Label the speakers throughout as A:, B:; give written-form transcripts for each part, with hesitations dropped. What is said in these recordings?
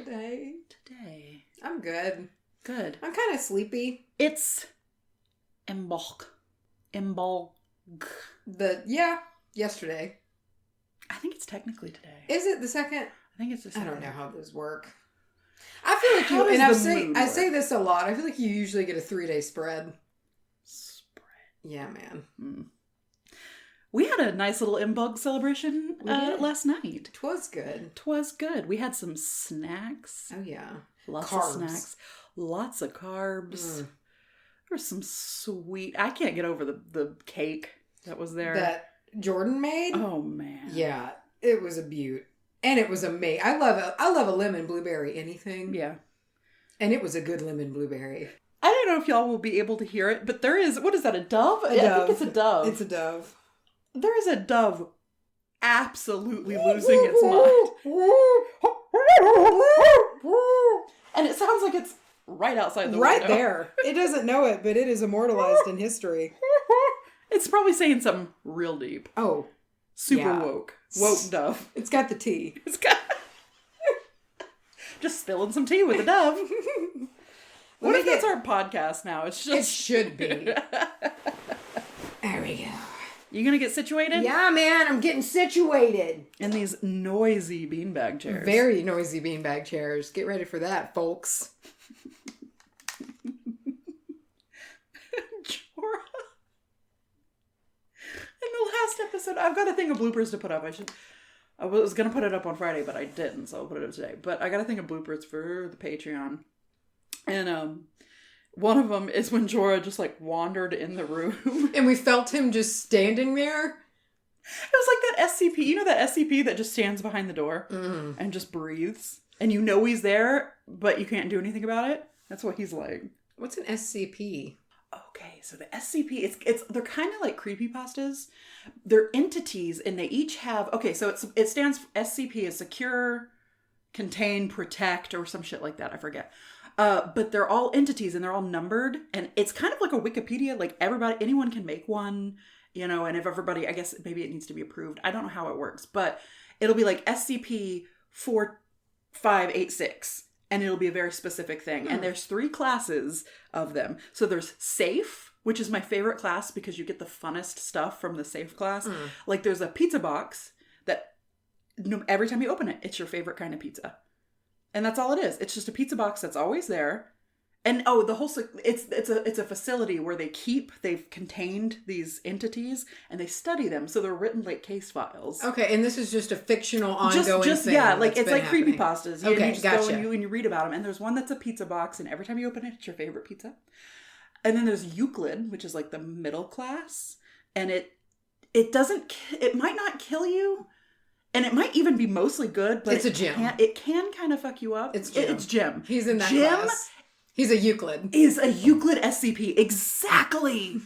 A: today?
B: I'm good.
A: Good.
B: I'm kind of sleepy.
A: It's Imbolg.
B: Yesterday.
A: I think it's technically today.
B: Is it the second?
A: I think it's the second.
B: I don't know how those work. I feel like you, and I say this a lot, I feel like you usually get a 3-day spread. Yeah, man.
A: We had a nice little Imbolg celebration last night.
B: 'Twas good.
A: 'Twas good. We had some snacks.
B: Oh, yeah.
A: Lots of snacks. Lots of carbs. There was some sweet... I can't get over the cake that was there.
B: That Jordan made?
A: Oh, man.
B: Yeah. It was a beaut. And it was amazing. I love a lemon blueberry anything.
A: Yeah.
B: And it was a good lemon blueberry.
A: I don't know if y'all will be able to hear it, but there is... What is that, a dove?
B: I think
A: it's a dove.
B: It's a dove.
A: There is a dove absolutely losing its mind. And it sounds like it's right outside the window.
B: Right there. It doesn't know it, but it is immortalized in history.
A: It's probably saying something real deep.
B: Oh.
A: Super woke. Woke dove.
B: It's got the tea.
A: It's got... Just spilling some tea with a dove. What if that's our podcast now? It's just...
B: It should be. There we go.
A: You gonna get situated?
B: Yeah, man. I'm getting situated.
A: In these noisy beanbag chairs.
B: Very noisy beanbag chairs. Get ready for that, folks.
A: Jorah. In the last episode, I've got a thing of bloopers to put up. I was gonna put it up on Friday, but I didn't, so I'll put it up today. But I got a thing of bloopers for the Patreon. And, one of them is when Jorah just, like, wandered in the room.
B: And we felt him just standing there.
A: It was like that SCP. You know that SCP that just stands behind the door and just breathes? And you know he's there, but you can't do anything about it? That's what he's like.
B: What's an SCP?
A: Okay, so the SCP, they're kind of like creepypastas. They're entities, and they each have... Okay, so it stands... SCP is Secure, Contain, Protect, or some shit like that. I forget. But they're all entities and they're all numbered, and it's kind of like a Wikipedia, like anyone can make one, you know, and if everybody, I guess maybe it needs to be approved. I don't know how it works, but it'll be like SCP-4586, and it'll be a very specific thing. And there's 3 classes of them. So there's Safe, which is my favorite class because you get the funnest stuff from the Safe class. Like there's a pizza box that every time you open it, it's your favorite kind of pizza. And that's all it is. It's just a pizza box that's always there. And the whole it's a facility where they've contained these entities and they study them, so they're written like case files.
B: Okay, and this is just a fictional ongoing thing.
A: Yeah, like it's like creepypastas.
B: Okay,
A: you just go and you read about them. And there's one that's a pizza box, and every time you open it, it's your favorite pizza. And then there's Euclid, which is like the middle class, and it might not kill you. And it might even be mostly good, but
B: it's a Jim.
A: It can kind of fuck you up.
B: It's Jim.
A: It's Jim.
B: He's in that class. He's a Euclid.
A: Is a Euclid SCP. Exactly.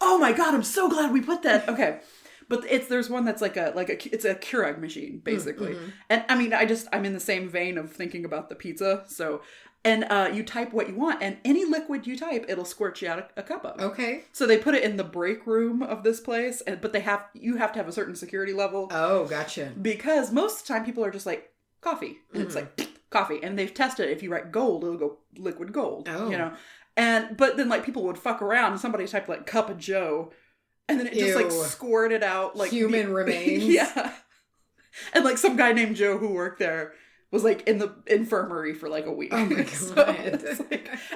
A: Oh my god, I'm so glad we put that. Okay. But there's one that's it's a Keurig machine, basically. And I mean, I'm in the same vein of thinking about the pizza. So, and you type what you want, and any liquid you type, it'll squirt you out a cup of.
B: Okay.
A: So they put it in the break room of this place, but you have to have a certain security level.
B: Oh, gotcha.
A: Because most of the time people are just like, coffee. And it's like, coffee. And they've tested it. If you write gold, it'll go liquid gold. Oh. You know? But then like people would fuck around and somebody typed like cup of Joe. And then it just like squirted out like
B: human remains.
A: Yeah. And like some guy named Joe who worked there was like in the infirmary for like a week.
B: Oh my god.
A: So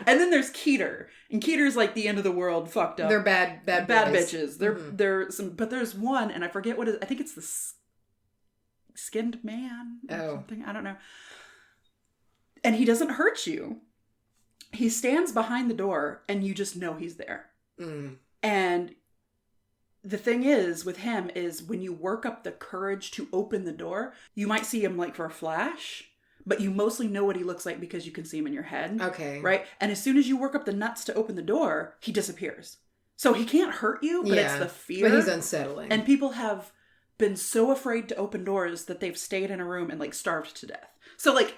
A: and then there's Keter. And Keter's like the end of the world fucked up.
B: They're bad
A: bitches. They're but there's one, and I forget what it is. I think it's the Skinned Man or something. I don't know. And he doesn't hurt you. He stands behind the door and you just know he's there. And the thing is with him is when you work up the courage to open the door, you might see him like for a flash, but you mostly know what he looks like because you can see him in your head.
B: Okay.
A: Right? And as soon as you work up the nuts to open the door, he disappears. So he can't hurt you, but it's the fear.
B: But he's unsettling.
A: And people have been so afraid to open doors that they've stayed in a room and like starved to death. So like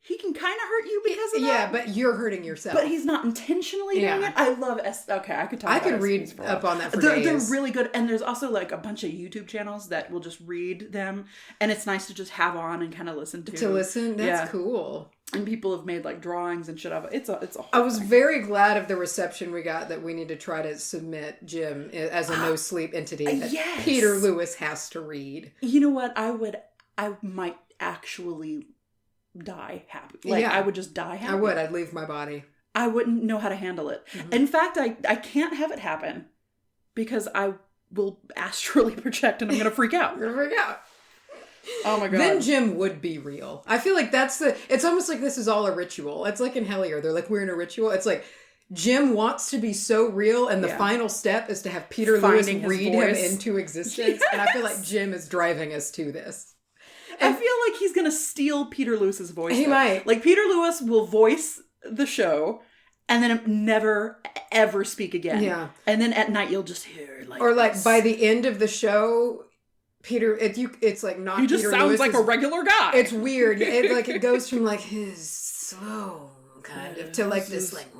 A: he can kind of hurt you because of that.
B: Yeah, but you're hurting yourself.
A: But he's not intentionally doing it. I love Okay, I could talk about
B: I could read up on that for days.
A: They're really good. And there's also like a bunch of YouTube channels that will just read them. And it's nice to just have on and kind of listen to.
B: To listen? That's cool.
A: And people have made like drawings and shit of it. It's a whole
B: I was
A: thing.
B: very glad of the reception we got that we need to try to submit Jim as a no sleep entity that
A: yes.
B: Peter Lewis has to read.
A: You know what? I might actually die happy. Like, I would just die happy.
B: I would. I'd leave my body.
A: I wouldn't know how to handle it. Mm-hmm. In fact, I can't have it happen because I will astrally project and I'm going to freak out.
B: You're going to freak out.
A: Oh my God.
B: Then Jim would be real. I feel like it's almost like this is all a ritual. It's like in Hellier. They're like, we're in a ritual. It's like Jim wants to be so real and the final step is to have Peter Lewis read him into existence. Yes. And I feel like Jim is driving us to this.
A: And I feel like he's going to steal Peter Lewis's voice.
B: He might.
A: Like Peter Lewis will voice the show and then never ever speak again. Yeah. And then at night you'll just hear like
B: or like by the end of the show it's like not.
A: He just
B: Peter
A: sounds
B: Lewis's,
A: like a regular guy.
B: It's weird. It goes from like his slow kind of to like this like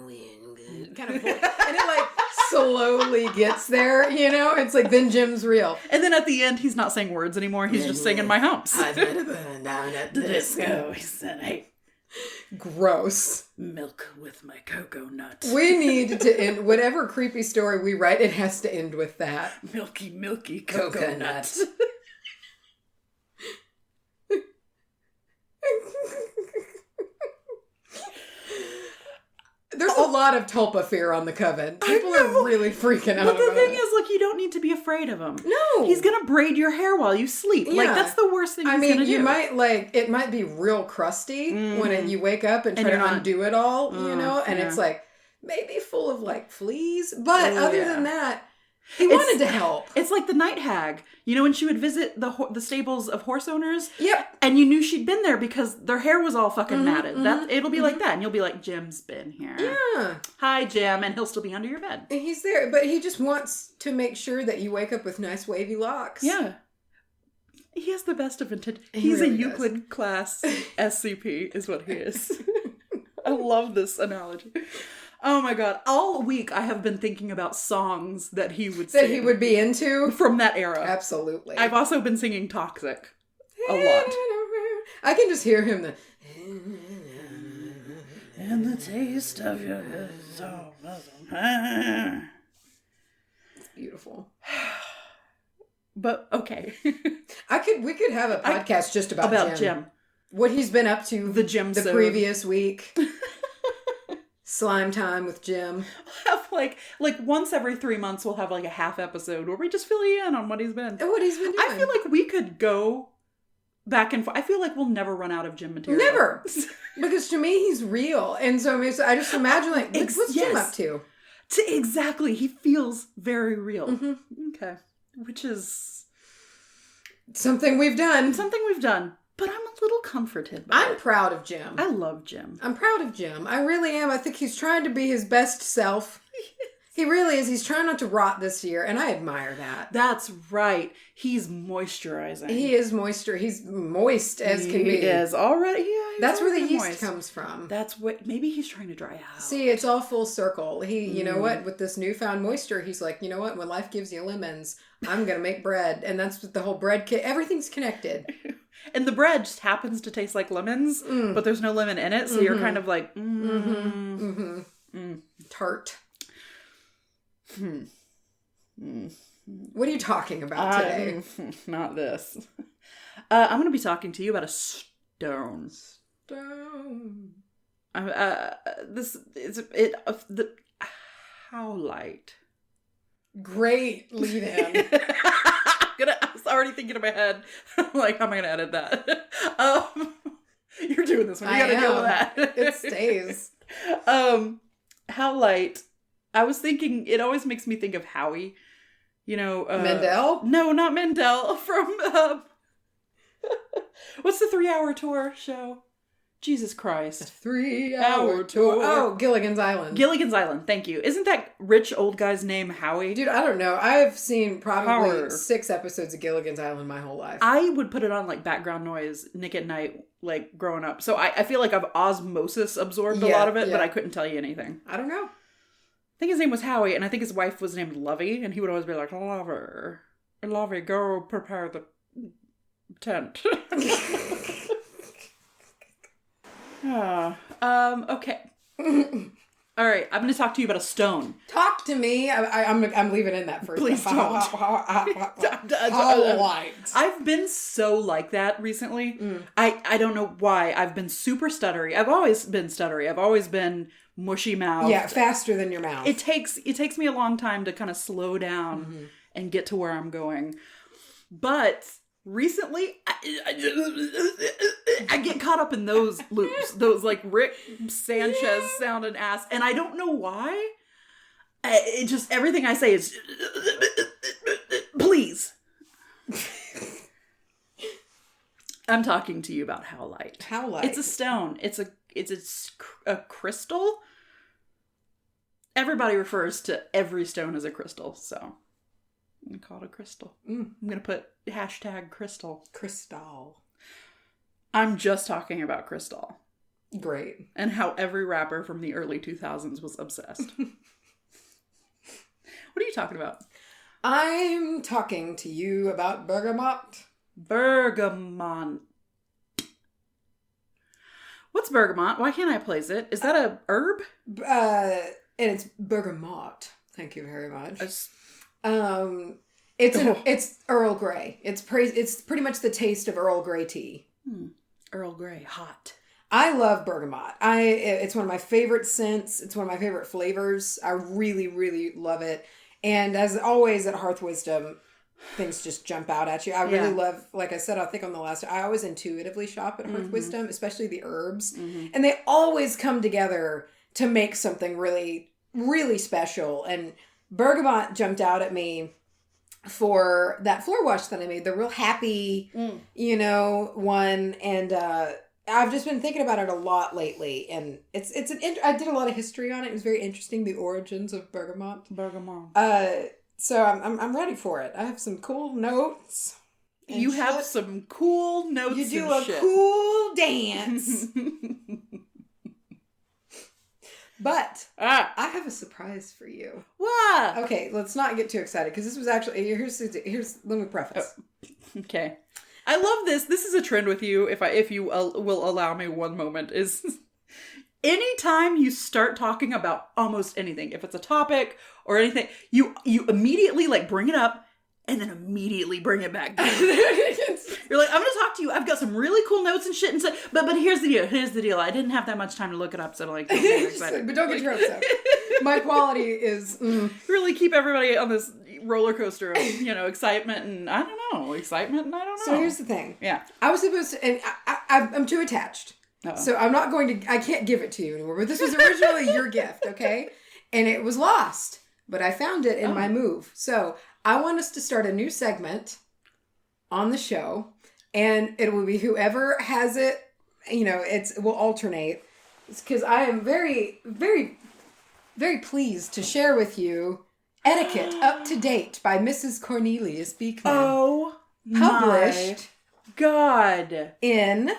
B: kind of voice, and it like slowly gets there. You know, it's like then Jim's real,
A: and then at the end he's not saying words anymore. He's just singing my humps.
B: I've had a burn down at the disco.
A: He said, "Hey,
B: gross
A: milk with my cocoa nut."
B: We need to end whatever creepy story we write. It has to end with that
A: milky cocoa nut.
B: There's a lot of tulpa fear on the coven. People are really freaking out.
A: But the thing is, look, you don't need to be afraid of him.
B: No.
A: He's going to braid your hair while you sleep. Yeah. Like, that's the worst thing he's going to do.
B: You might, it might be real crusty when you wake up and try to undo it all, you know? And it's like, maybe full of, fleas. But other than that, he wanted to help.
A: It's like the night hag. You know, when she would visit the stables of horse owners?
B: Yep.
A: And you knew she'd been there because their hair was all fucking matted. It'll be like that. And you'll be like, Jim's been here.
B: Yeah.
A: Hi, Jim. And he'll still be under your bed.
B: And he's there. But he just wants to make sure that you wake up with nice wavy locks.
A: Yeah. He has the best of intention. He's really a Euclid class SCP is what he is. I love this analogy. Oh my God. All week I have been thinking about songs that he would sing.
B: That he would be into?
A: From that era.
B: Absolutely.
A: I've also been singing Toxic a lot.
B: I can just hear him.
A: And the taste of your...
B: It's beautiful.
A: But, okay.
B: We could have a podcast just about Jim. What he's been up to the previous week. Slime time with Jim.
A: We'll have like once every 3 months we'll have like a half episode where we just fill you in on what he's been.
B: And what he's been doing.
A: I feel like we could go back and forth. I feel like we'll never run out of Jim material.
B: Never. Because to me he's real. And so I just imagine what's Jim up to?
A: Exactly. He feels very real. Mm-hmm. Okay. Which is...
B: Something we've done.
A: But I'm a little comforted by
B: I'm proud of Jim.
A: I love Jim.
B: I'm proud of Jim. I really am. I think he's trying to be his best self. He really is. He's trying not to rot this year, and I admire that.
A: That's right. He's moisturizing.
B: He is moisture. He's moist as can be.
A: He is already. Yeah,
B: that's where the yeast comes from.
A: That's what. Maybe he's trying to dry out.
B: See, it's all full circle. You know what? With this newfound moisture, he's like, you know what? When life gives you lemons, I'm gonna make bread, and that's what the whole bread. Everything's connected.
A: And the bread just happens to taste like lemons, but there's no lemon in it, so you're kind of like,
B: tart. What are you talking about today?
A: Not this. I'm going to be talking to you about a stone. The Howlite.
B: Great lead in.
A: I was already thinking in my head, like, how am I going to edit that? You're doing this one. You got to deal with that.
B: It stays.
A: Howlite. I was thinking, it always makes me think of Howie. You know.
B: Mendel?
A: No, not Mendel. From, what's the 3-hour tour show? Jesus Christ.
B: A 3-hour tour. Oh, Gilligan's Island.
A: Gilligan's Island, thank you. Isn't that rich old guy's name Howie?
B: Dude, I don't know. I've seen probably 6 episodes of Gilligan's Island my whole life.
A: I would put it on like background noise, Nick at Night, like growing up. So I feel like I've osmosis absorbed a lot of it, but I couldn't tell you anything.
B: I don't know.
A: I think his name was Howie, and I think his wife was named Lovey, and he would always be like, Lovey, go prepare the tent. Okay. All right, I'm going to talk to you about a stone.
B: Talk to me. I'm leaving in that first.
A: Please don't.
B: Howlite.
A: I've been so like that recently. I don't know why. I've been super stuttery. I've always been stuttery. I've always been mushy mouthed.
B: Yeah, faster than your mouth.
A: It takes me a long time to kind of slow down and get to where I'm going. But recently, I get caught up in those loops, those like Rick Sanchez sounding ass, and I don't know why. It just, everything I say is, please. I'm talking to you about howlite.
B: Howlite.
A: It's a stone. It's a crystal. Everybody refers to every stone as a crystal, so I'm going to call it a crystal. I'm going to put hashtag crystal.
B: Crystal.
A: I'm just talking about crystal.
B: Great.
A: And how every rapper from the early 2000s was obsessed. What are you talking about?
B: I'm talking to you about bergamot.
A: Bergamot. What's bergamot? Why can't I place it? Is that a herb?
B: And it's bergamot. Thank you very much. It's Earl Grey. It's pretty much the taste of Earl Grey tea.
A: Earl Grey, hot.
B: I love bergamot. It's one of my favorite scents. It's one of my favorite flavors. I really, really love it. And as always at Hearth Wisdom, things just jump out at you. I really love, like I said, I think on the last, I always intuitively shop at Hearth Wisdom, especially the herbs. And they always come together to make something really, really special. And bergamot jumped out at me for that floor wash that I made, the real happy, one. And I've just been thinking about it a lot lately. And I did a lot of history on it. It was very interesting, the origins of bergamot. So I'm ready for it. I have some cool notes.
A: You have some cool notes.
B: You do a cool dance. But I have a surprise for you.
A: What?
B: Okay, let's not get too excited because this was actually let me preface.
A: Okay, I love this. This is a trend with you. If you will allow me one moment, is anytime you start talking about almost anything, if it's a topic or anything, you immediately like bring it up and then immediately bring it back down. You're like, I'm going to talk to you. I've got some really cool notes and shit. And so, but here's the deal. I didn't have that much time to look it up, so like, don't get excited.
B: But don't get your hopes up. My quality is
A: really keep everybody on this roller coaster of excitement and I don't know.
B: So here's the thing.
A: Yeah,
B: I was supposed to, and I'm too attached. Uh-oh. So I'm not going to. I can't give it to you anymore. But this was originally your gift, okay? And it was lost, but I found it in my move. So I want us to start a new segment on the show, and it will be whoever has it. We'll alternate. Because I am very, very, very pleased to share with you Etiquette Up-to-Date by Mrs. Cornelius Beekman.
A: Oh,
B: published
A: my God.
B: In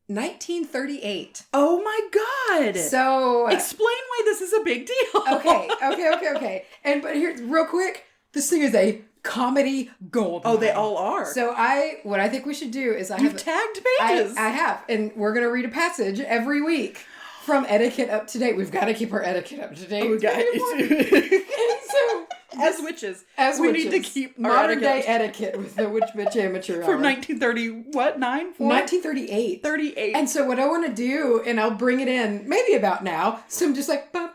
B: 1938.
A: Oh my God.
B: So
A: explain why this is a big deal.
B: Okay. But here, real quick, this thing is a comedy gold mine.
A: Oh, they all are.
B: So what I think we should do is
A: You've tagged pages.
B: I have, and we're going to read a passage every week from Etiquette Up-to-Date. We've got to keep our etiquette up to date.
A: We got it.
B: So,
A: as witches, we need to keep our
B: modern day etiquette with the Witch Bitch Amateur
A: from 1930. What
B: 1938.
A: 38.
B: And so what I want to do, and I'll bring it in maybe about now. So I'm just like some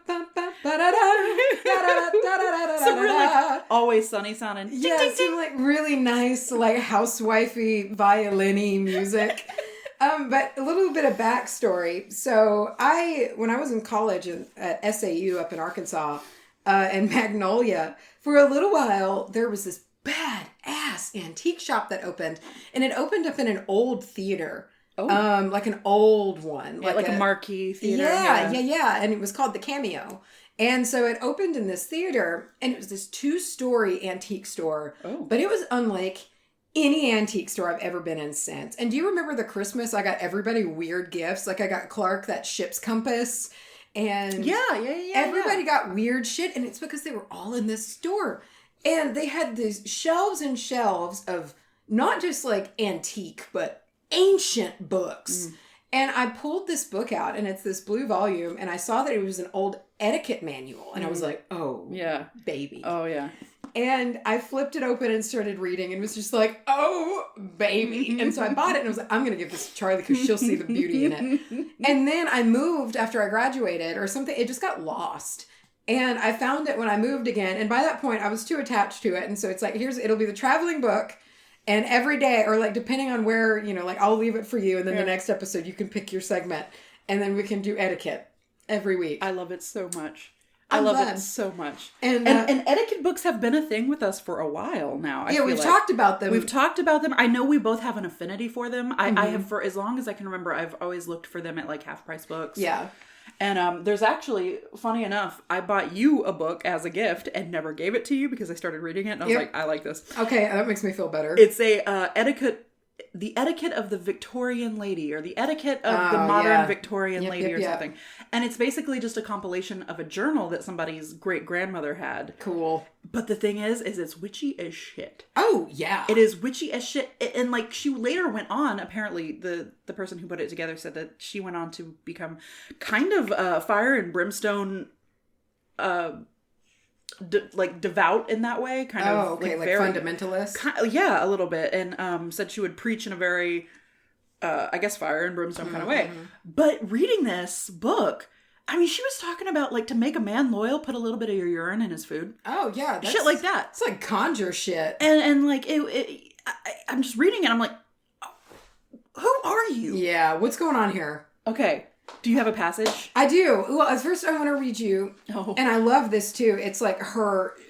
A: really always sunny sounding.
B: Yeah, some like really nice like housewifey violin-y music. But a little bit of backstory. So when I was in college at SAU up in Arkansas, and Magnolia, for a little while, there was this badass antique shop that opened, and it opened up in an old theater. Oh. Like an old one.
A: Yeah, like a marquee theater.
B: Yeah. And it was called the Cameo. And so it opened in this theater, and it was this 2-story antique store. Oh. But it was unlike any antique store I've ever been in since. And do you remember the Christmas I got everybody weird gifts? Like I got Clark that ship's compass. And everybody got weird shit, and it's because they were all in this store. And they had these shelves and shelves of not just like antique, but ancient books. And I pulled this book out, and it's this blue volume, and I saw that it was an old etiquette manual, and I was like, oh,
A: yeah,
B: baby.
A: Oh, yeah.
B: And I flipped it open and started reading and was just like, oh, baby. And so I bought it and I was like, I'm going to give this to Charlye because she'll see the beauty in it. And then I moved after I graduated or something. It just got lost. And I found it when I moved again. And by that point, I was too attached to it. And so it's like, it'll be the traveling book. And every day, or like depending on where, like I'll leave it for you. And then the next episode, you can pick your segment. And then we can do etiquette every week.
A: I love it so much. I love it so much.
B: And
A: etiquette books have been a thing with us for a while now.
B: We've talked about them.
A: We've talked about them. I know we both have an affinity for them. I have, for as long as I can remember, I've always looked for them at like half price books.
B: Yeah.
A: And there's actually, funny enough, I bought you a book as a gift and never gave it to you because I started reading it and I was like, I like this.
B: Okay, that makes me feel better.
A: It's a the etiquette of the Victorian lady, or the etiquette of the modern Victorian lady or something. And it's basically just a compilation of a journal that somebody's great-grandmother had.
B: Cool.
A: But the thing is it's witchy as shit.
B: Oh, yeah.
A: It is witchy as shit. And like, she later went on, apparently, the person who put it together said that she went on to become kind of fire and brimstone devout in that way, kind of.
B: Okay, like very, fundamentalist.
A: Yeah, a little bit, and said she would preach in a very, I guess, fire and brimstone kind of way. But reading this book, I mean, she was talking about like to make a man loyal, put a little bit of your urine in his food.
B: Oh yeah,
A: shit like that.
B: It's like conjure shit.
A: And like I'm just reading it. I'm like, oh, who are you?
B: Yeah, what's going on here?
A: Okay. Do you have a passage?
B: I do. Well, at first I want to read you. Oh. And I love this too. It's like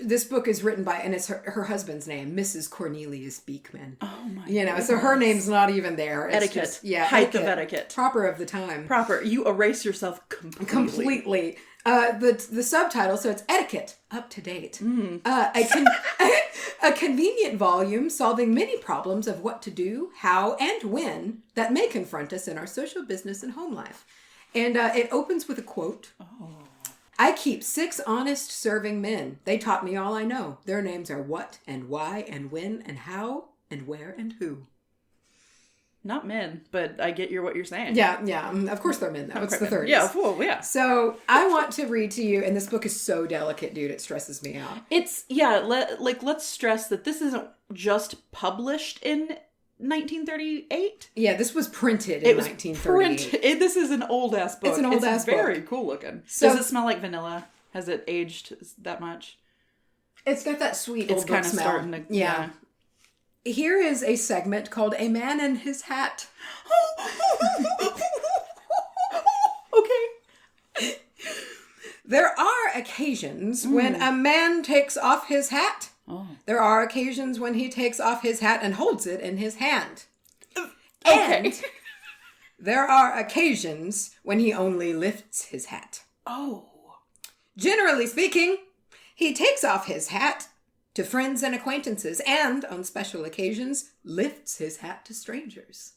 B: this book is written by, and it's her husband's name, Mrs. Cornelius Beekman.
A: Oh my goodness.
B: So her name's not even there. It's
A: etiquette.
B: Just,
A: height of etiquette.
B: Proper of the time.
A: Proper. You erase yourself completely.
B: The subtitle, so it's Etiquette Up-to-Date. A convenient volume solving many problems of what to do, how, and when that may confront us in our social, business, and home life. And it opens with a quote. Oh. I keep 6 honest serving men. They taught me all I know. Their names are what and why and when and how and where and who.
A: Not men, but I get what you're saying.
B: Yeah. Of course they're men, though. It's the 30s.
A: Yeah, well, yeah.
B: So I want to read to you, and this book is so delicate, dude. It stresses me out.
A: Let's stress that this isn't just published in 1938.
B: Yeah, this was printed in 1938.
A: This is an old-ass book.
B: It's an old-ass book.
A: It's very cool looking. So, does it smell like vanilla? Has it aged that much?
B: It's got that sweet old book smell. It's kind of starting to... Yeah. Here is a segment called A Man and His Hat. Okay. There are occasions when a man takes off his hat. Oh. There are occasions when he takes off his hat and holds it in his hand. Okay. And there are occasions when he only lifts his hat. Oh. Generally speaking, he takes off his hat to friends and acquaintances, and, on special occasions, lifts his hat to strangers.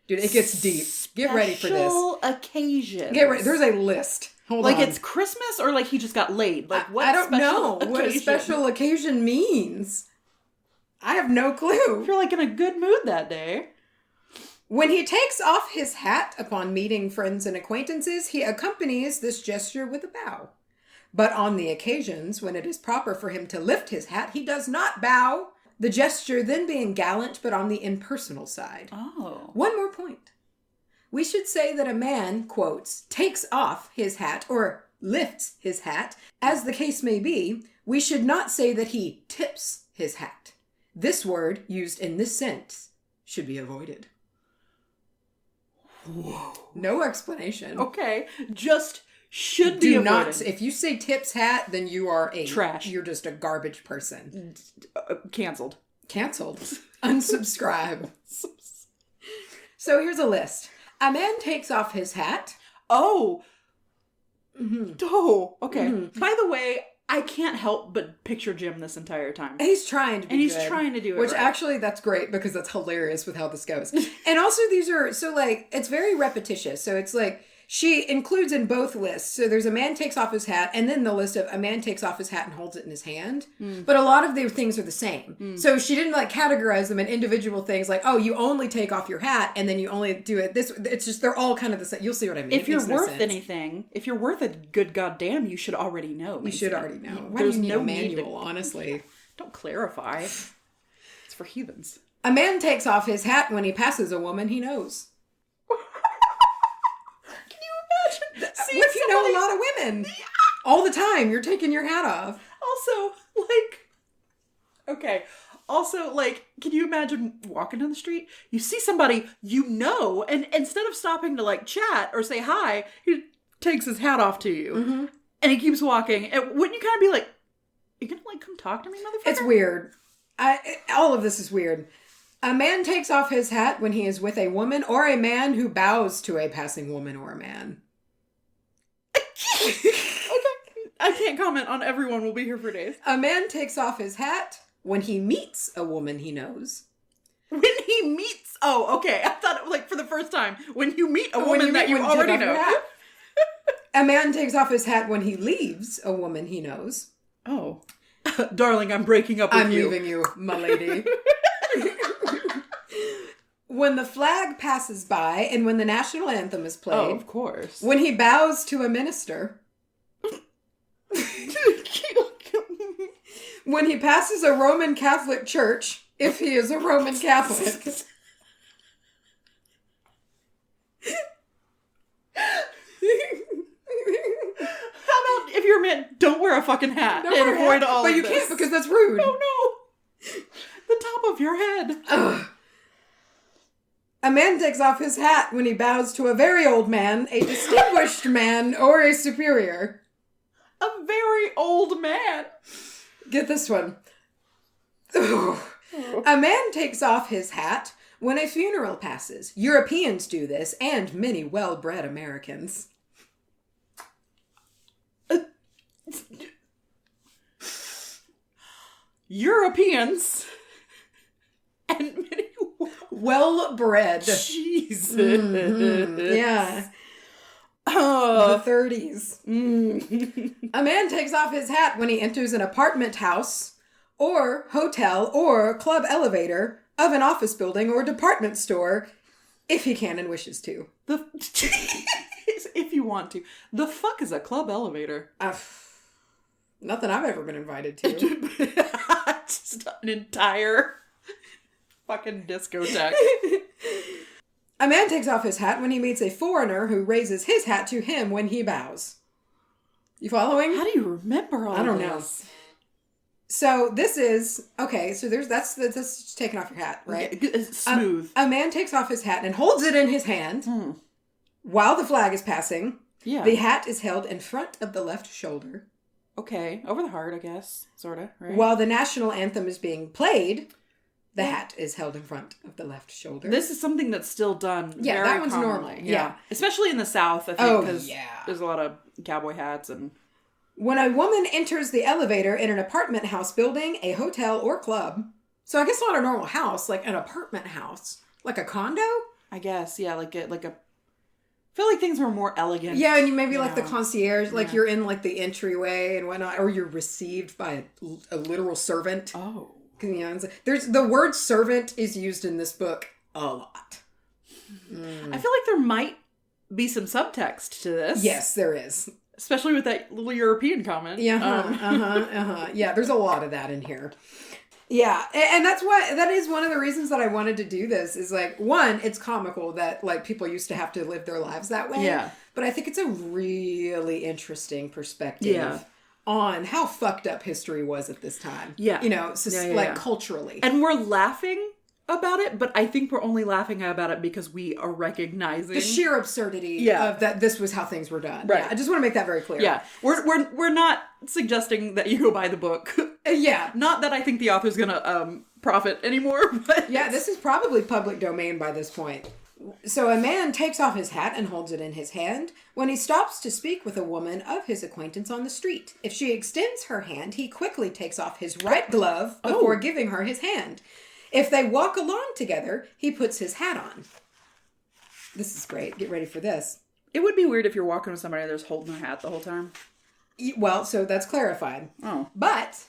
B: Dude, it gets deep. Get ready for this.
A: Special occasions.
B: Get ready. There's a list. Hold on.
A: Like it's Christmas or like he just got laid? Like what?
B: I don't know what a special occasion means. I have no clue.
A: If you're like in a good mood that day.
B: When he takes off his hat upon meeting friends and acquaintances, he accompanies this gesture with a bow. But on the occasions when it is proper for him to lift his hat, he does not bow. The gesture then being gallant, but on the impersonal side. Oh. One more point. We should say that a man, quotes, takes off his hat or lifts his hat, as the case may be. We should not say that he tips his hat. This word, used in this sense, should be avoided. Whoa. No explanation.
A: Okay. Just should be avoided. Do not.
B: If you say tips hat, then you are
A: trash.
B: You're just a garbage person.
A: Canceled.
B: Unsubscribe. So here's a list. A man takes off his hat.
A: Oh. Mm-hmm. Oh, okay. Mm-hmm. By the way, I can't help but picture Jim this entire time.
B: He's trying to be
A: he's trying to do it
B: Which
A: right.
B: Actually, that's great because that's hilarious with how this goes. And also these are, so like, it's very repetitious. So it's like, she includes in both lists. So there's a man takes off his hat, and then the list of a man takes off his hat and holds it in his hand. But a lot of the things are the same. So she didn't like categorize them in individual things like, oh, you only take off your hat and then you only do it this. It's just, they're all kind of the same. You'll see what I mean.
A: If you're worth anything, if you're worth a good goddamn, you should already know.
B: You should already know. Why do you need a manual, honestly?
A: Don't clarify. It's for heathens.
B: A man takes off his hat when he passes a woman he knows.
A: Can you imagine?
B: What if you know a lot of women? All the time, you're taking your hat off.
A: Also, like... Okay. Also, like, can you imagine walking down the street? You see somebody you know, and instead of stopping to, like, chat or say hi, he takes his hat off to you. Mm-hmm. And he keeps walking. And wouldn't you kind of be like, you gonna, like, come talk to me, motherfucker?
B: It's weird. All of this is weird. A man takes off his hat when he is with a woman, or a man who bows to a passing woman or a man.
A: Okay. I can't comment on everyone. We'll be here for days.
B: A man takes off his hat when he meets a woman he knows.
A: When he meets... Oh, okay. I thought it was like for the first time. When you meet a woman that you already know.
B: A man takes off his hat when he leaves a woman he knows.
A: Oh. Darling, I'm breaking up with you.
B: I'm leaving you, my lady. When the flag passes by and when the national anthem is played.
A: Oh, of course.
B: When he bows to a minister. When he passes a Roman Catholic church, if he is a Roman Catholic.
A: How about if you're a man, don't wear a fucking hat and avoid all of this.
B: But you can't because that's rude.
A: Oh no. The top of your head.
B: Ugh. A man takes off his hat when he bows to a very old man, a distinguished man, or a superior.
A: A very old man.
B: Get this one. Ugh. A man takes off his hat when a funeral passes. Europeans do this, and many well-bred Americans.
A: Europeans and many
B: well-bred.
A: Jesus.
B: Mm-hmm. Yeah. The 30s. A man takes off his hat when he enters an apartment house or hotel or club elevator of an office building or department store if he can and wishes to.
A: If you want to. The fuck is a club elevator?
B: Nothing I've ever been invited to.
A: Just an entire fucking discotheque.
B: A man takes off his hat when he meets a foreigner who raises his hat to him when he bows. You following?
A: How do you remember all this?
B: I don't know. So this is okay. So that's just taking off your hat, right?
A: It's smooth.
B: A man takes off his hat and holds it in his hand while the flag is passing.
A: Yeah.
B: The hat is held in front of the left shoulder.
A: Okay, over the heart, I guess, sorta. Right?
B: While the national anthem is being played, the hat is held in front of the left shoulder.
A: This is something that's still done.
B: Yeah,
A: very
B: that one's
A: commonly.
B: normal. Yeah,
A: especially in the South. I think because
B: yeah.
A: There's a lot of cowboy hats and.
B: When a woman enters the elevator in an apartment house building, a hotel, or club, so I guess not a normal house, like an apartment house, like a condo.
A: I guess, yeah, like a. I feel like things were more elegant.
B: Yeah, and you maybe like the concierge, like you're in like the entryway and whatnot, or you're received by a literal servant.
A: Oh.
B: You know, there's the word servant is used in this book a lot.
A: I feel like there might be some subtext to this.
B: Yes, there is.
A: Especially with that little European comment.
B: Yeah, Yeah, there's a lot of that in here. Yeah, and that is one of the reasons that I wanted to do this is like, one, it's comical that like people used to have to live their lives that way.
A: Yeah.
B: But I think it's a really interesting perspective on how fucked up history was at this time. Yeah. You know, like culturally.
A: And we're laughing about it, but I think we're only laughing about it because we are recognizing
B: the sheer absurdity of that this was how things were done.
A: Right.
B: Yeah, I just want to make that very clear.
A: Yeah. We're not suggesting that you go buy the book.
B: Yeah.
A: Not that I think the author's gonna profit anymore, but
B: yeah, this is probably public domain by this point. So a man takes off his hat and holds it in his hand when he stops to speak with a woman of his acquaintance on the street. If she extends her hand, he quickly takes off his right glove before giving her his hand. If they walk along together, he puts his hat on. This is great. Get ready for this.
A: It would be weird if you're walking with somebody that's holding their hat the whole time.
B: Well, so that's clarified.
A: Oh.
B: But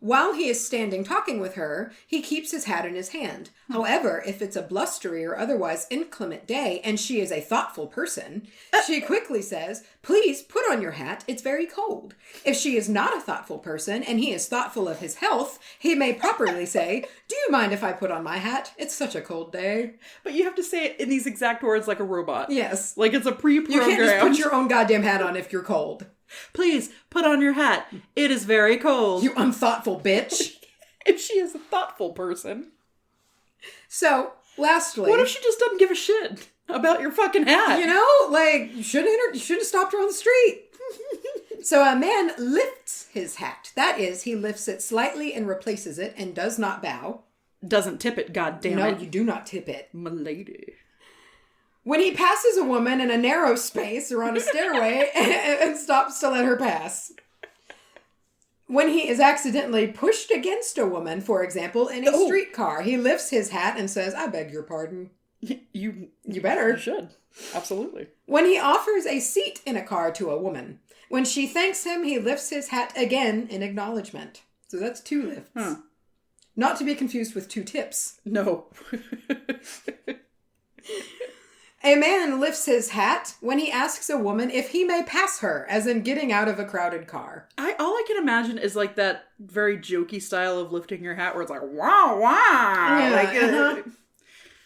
B: while he is standing talking with her, he keeps his hat in his hand. However, if it's a blustery or otherwise inclement day and she is a thoughtful person, she quickly says, "Please put on your hat. It's very cold." If she is not a thoughtful person and he is thoughtful of his health, he may properly say, "Do you mind if I put on my hat? It's such a cold day."
A: But you have to say it in these exact words like a robot.
B: Yes.
A: Like it's a pre-programmed.
B: You can't just put your own goddamn hat on if you're cold.
A: "Please put on your hat. It is very cold."
B: You unthoughtful bitch.
A: If she is a thoughtful person.
B: So, lastly...
A: What if she just doesn't give a shit about your fucking hat?
B: You know, like, you should have stopped her on the street. So a man lifts his hat. That is, he lifts it slightly and replaces it and does not bow.
A: Doesn't tip it, goddammit.
B: No, you do not tip it.
A: M'lady.
B: When he passes a woman in a narrow space or on a stairway and stops to let her pass. When he is accidentally pushed against a woman, for example, in a streetcar, he lifts his hat and says, "I beg your pardon."
A: You
B: better.
A: You should. Absolutely.
B: When he offers a seat in a car to a woman. When she thanks him, he lifts his hat again in acknowledgement. So that's 2 lifts.
A: Huh.
B: Not to be confused with 2 tips.
A: No.
B: A man lifts his hat when he asks a woman if he may pass her, as in getting out of a crowded car.
A: All I can imagine is like that very jokey style of lifting your hat where it's like, wow, wow.
B: Yeah,
A: like, I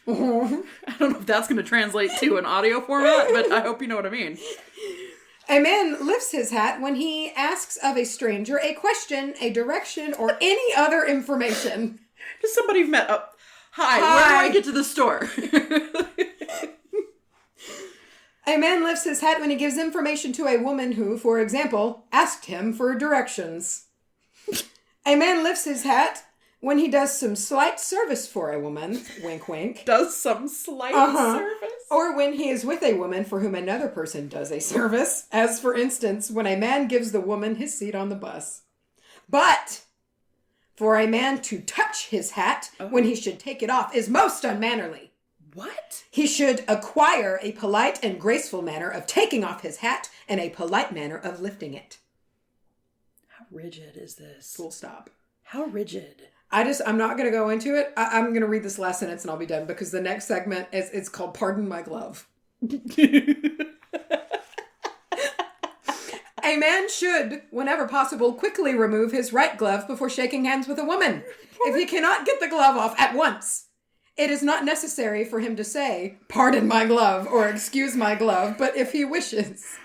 A: don't know if that's going to translate to an audio format, but I hope you know what I mean.
B: A man lifts his hat when he asks of a stranger a question, a direction, or any other information.
A: Just somebody you've met. Hi, where do I get to the store?
B: A man lifts his hat when he gives information to a woman who, for example, asked him for directions. A man lifts his hat when he does some slight service for a woman, wink wink.
A: Does some slight service?
B: Or when he is with a woman for whom another person does a service, as for instance, when a man gives the woman his seat on the bus. But for a man to touch his hat when he should take it off is most unmannerly.
A: What?
B: He should acquire a polite and graceful manner of taking off his hat and a polite manner of lifting it.
A: How rigid is this?
B: Full stop.
A: How rigid?
B: I'm not going to go into it. I'm going to read this last sentence and I'll be done because the next segment it's called Pardon My Glove. A man should, whenever possible, quickly remove his right glove before shaking hands with a woman. If he cannot get the glove off at once, it is not necessary for him to say, "Pardon my glove," or "Excuse my glove," but if he wishes,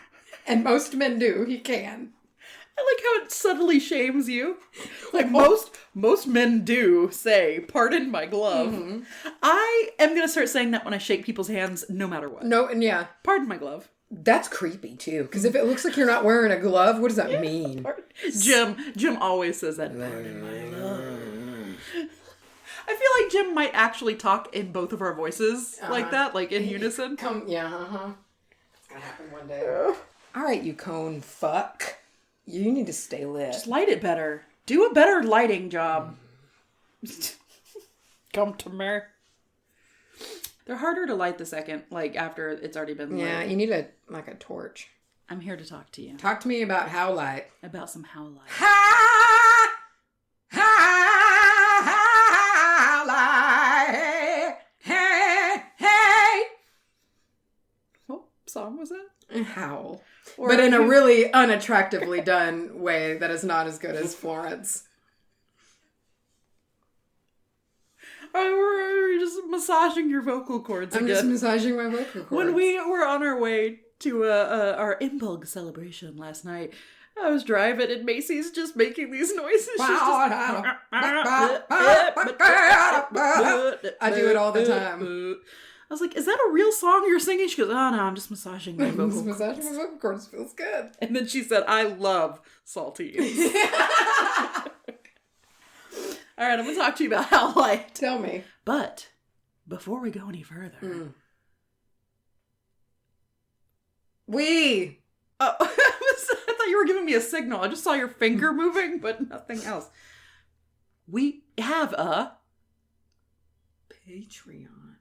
B: and most men do, he can.
A: I like how it subtly shames you. Like most men do say, "Pardon my glove." Mm-hmm. I am going to start saying that when I shake people's hands, no matter what.
B: No, and yeah.
A: Pardon my glove.
B: That's creepy, too. Because if it looks like you're not wearing a glove, what does that mean?
A: Jim always says that. Pardon my glove. I feel like Jim might actually talk in both of our voices like that, like in unison.
B: It's going to happen one day. All right, you cone fuck. You need to stay lit.
A: Just light it better. Do a better lighting job. Come to me. They're harder to light the second, like after it's already been lit.
B: Yeah, you need a torch.
A: I'm here to talk to you.
B: Talk to me about Howlite.
A: About some Howlite.
B: Howlite. Hey.
A: What song was that?
B: Howl. But in a really unattractively done way that is not as good as Florence.
A: Or just massaging your vocal cords again.
B: I'm just massaging my vocal cords.
A: When we were on our way to our impulse celebration last night, I was driving and Macy's just making these noises.
B: I do it all the time.
A: I was like, "Is that a real song you're singing?" She goes, "Oh no, I'm just massaging my vocal cords."
B: Massaging my vocal cords feels good.
A: And then she said, "I love saltines." All right, I'm going to talk to you about Howlite.
B: Tell me.
A: But before we go any further. Oh, I thought you were giving me a signal. I just saw your finger moving, but nothing else. We have a
B: Patreon.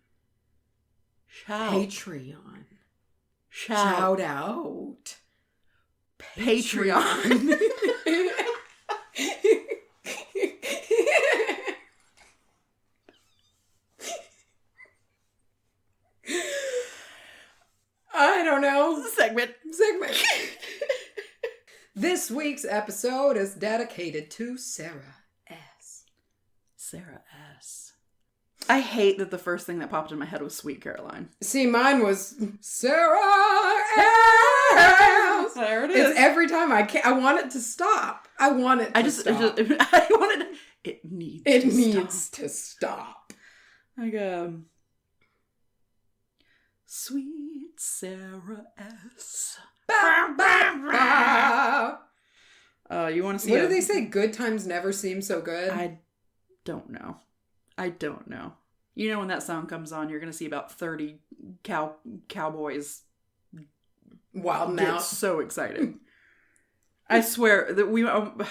A: Patreon.
B: Shout out.
A: Patreon.
B: I don't know.
A: Segment.
B: This week's episode is dedicated to Sarah S.
A: Sarah S. I hate that the first thing that popped in my head was Sweet Caroline.
B: See, mine was Sarah S.
A: There it is.
B: It's every time I want it to stop. I want it to stop.
A: It needs
B: to stop.
A: Like, Sweet Sarah S.
B: Ba, ba, ba.
A: You want to see
B: what do they say? Good times never seem so good?
A: I don't know. You know when that song comes on, you're going to see about 30 cowboys
B: wild
A: get
B: out.
A: So excited. I swear that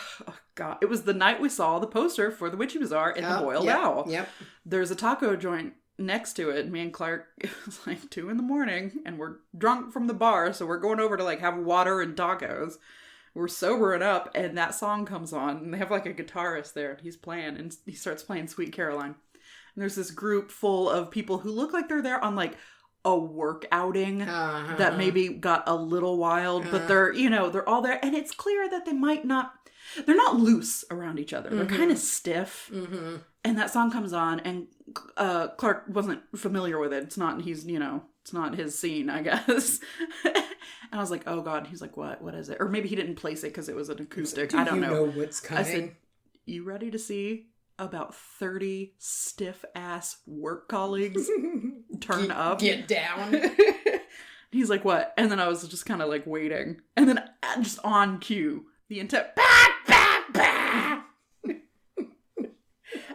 A: God, it was the night we saw the poster for the Witchy Bazaar in the Boiled Owl.
B: Yep.
A: There's a taco joint next to it. Me and Clark, it was like 2 a.m, and we're drunk from the bar, so we're going over to like have water and tacos. We're sobering up, and that song comes on, and they have like a guitarist there, and he's playing, and he starts playing Sweet Caroline. And there's this group full of people who look like they're there on like a work outing that maybe got a little wild, but they're all there, and it's clear that they're not loose around each other. They're kind of stiff. Mm-hmm. And that song comes on, and Clark wasn't familiar with it. It's not his scene, I guess. And I was like, oh God. He's like, what is it? Or maybe he didn't place it because it was an acoustic. I don't know.
B: Do you know what's coming?
A: I said, you ready to see about 30 stiff-ass work colleagues turn up?
B: Get down.
A: He's like, what? And then I was just kind of like waiting. And then just on cue, the entire...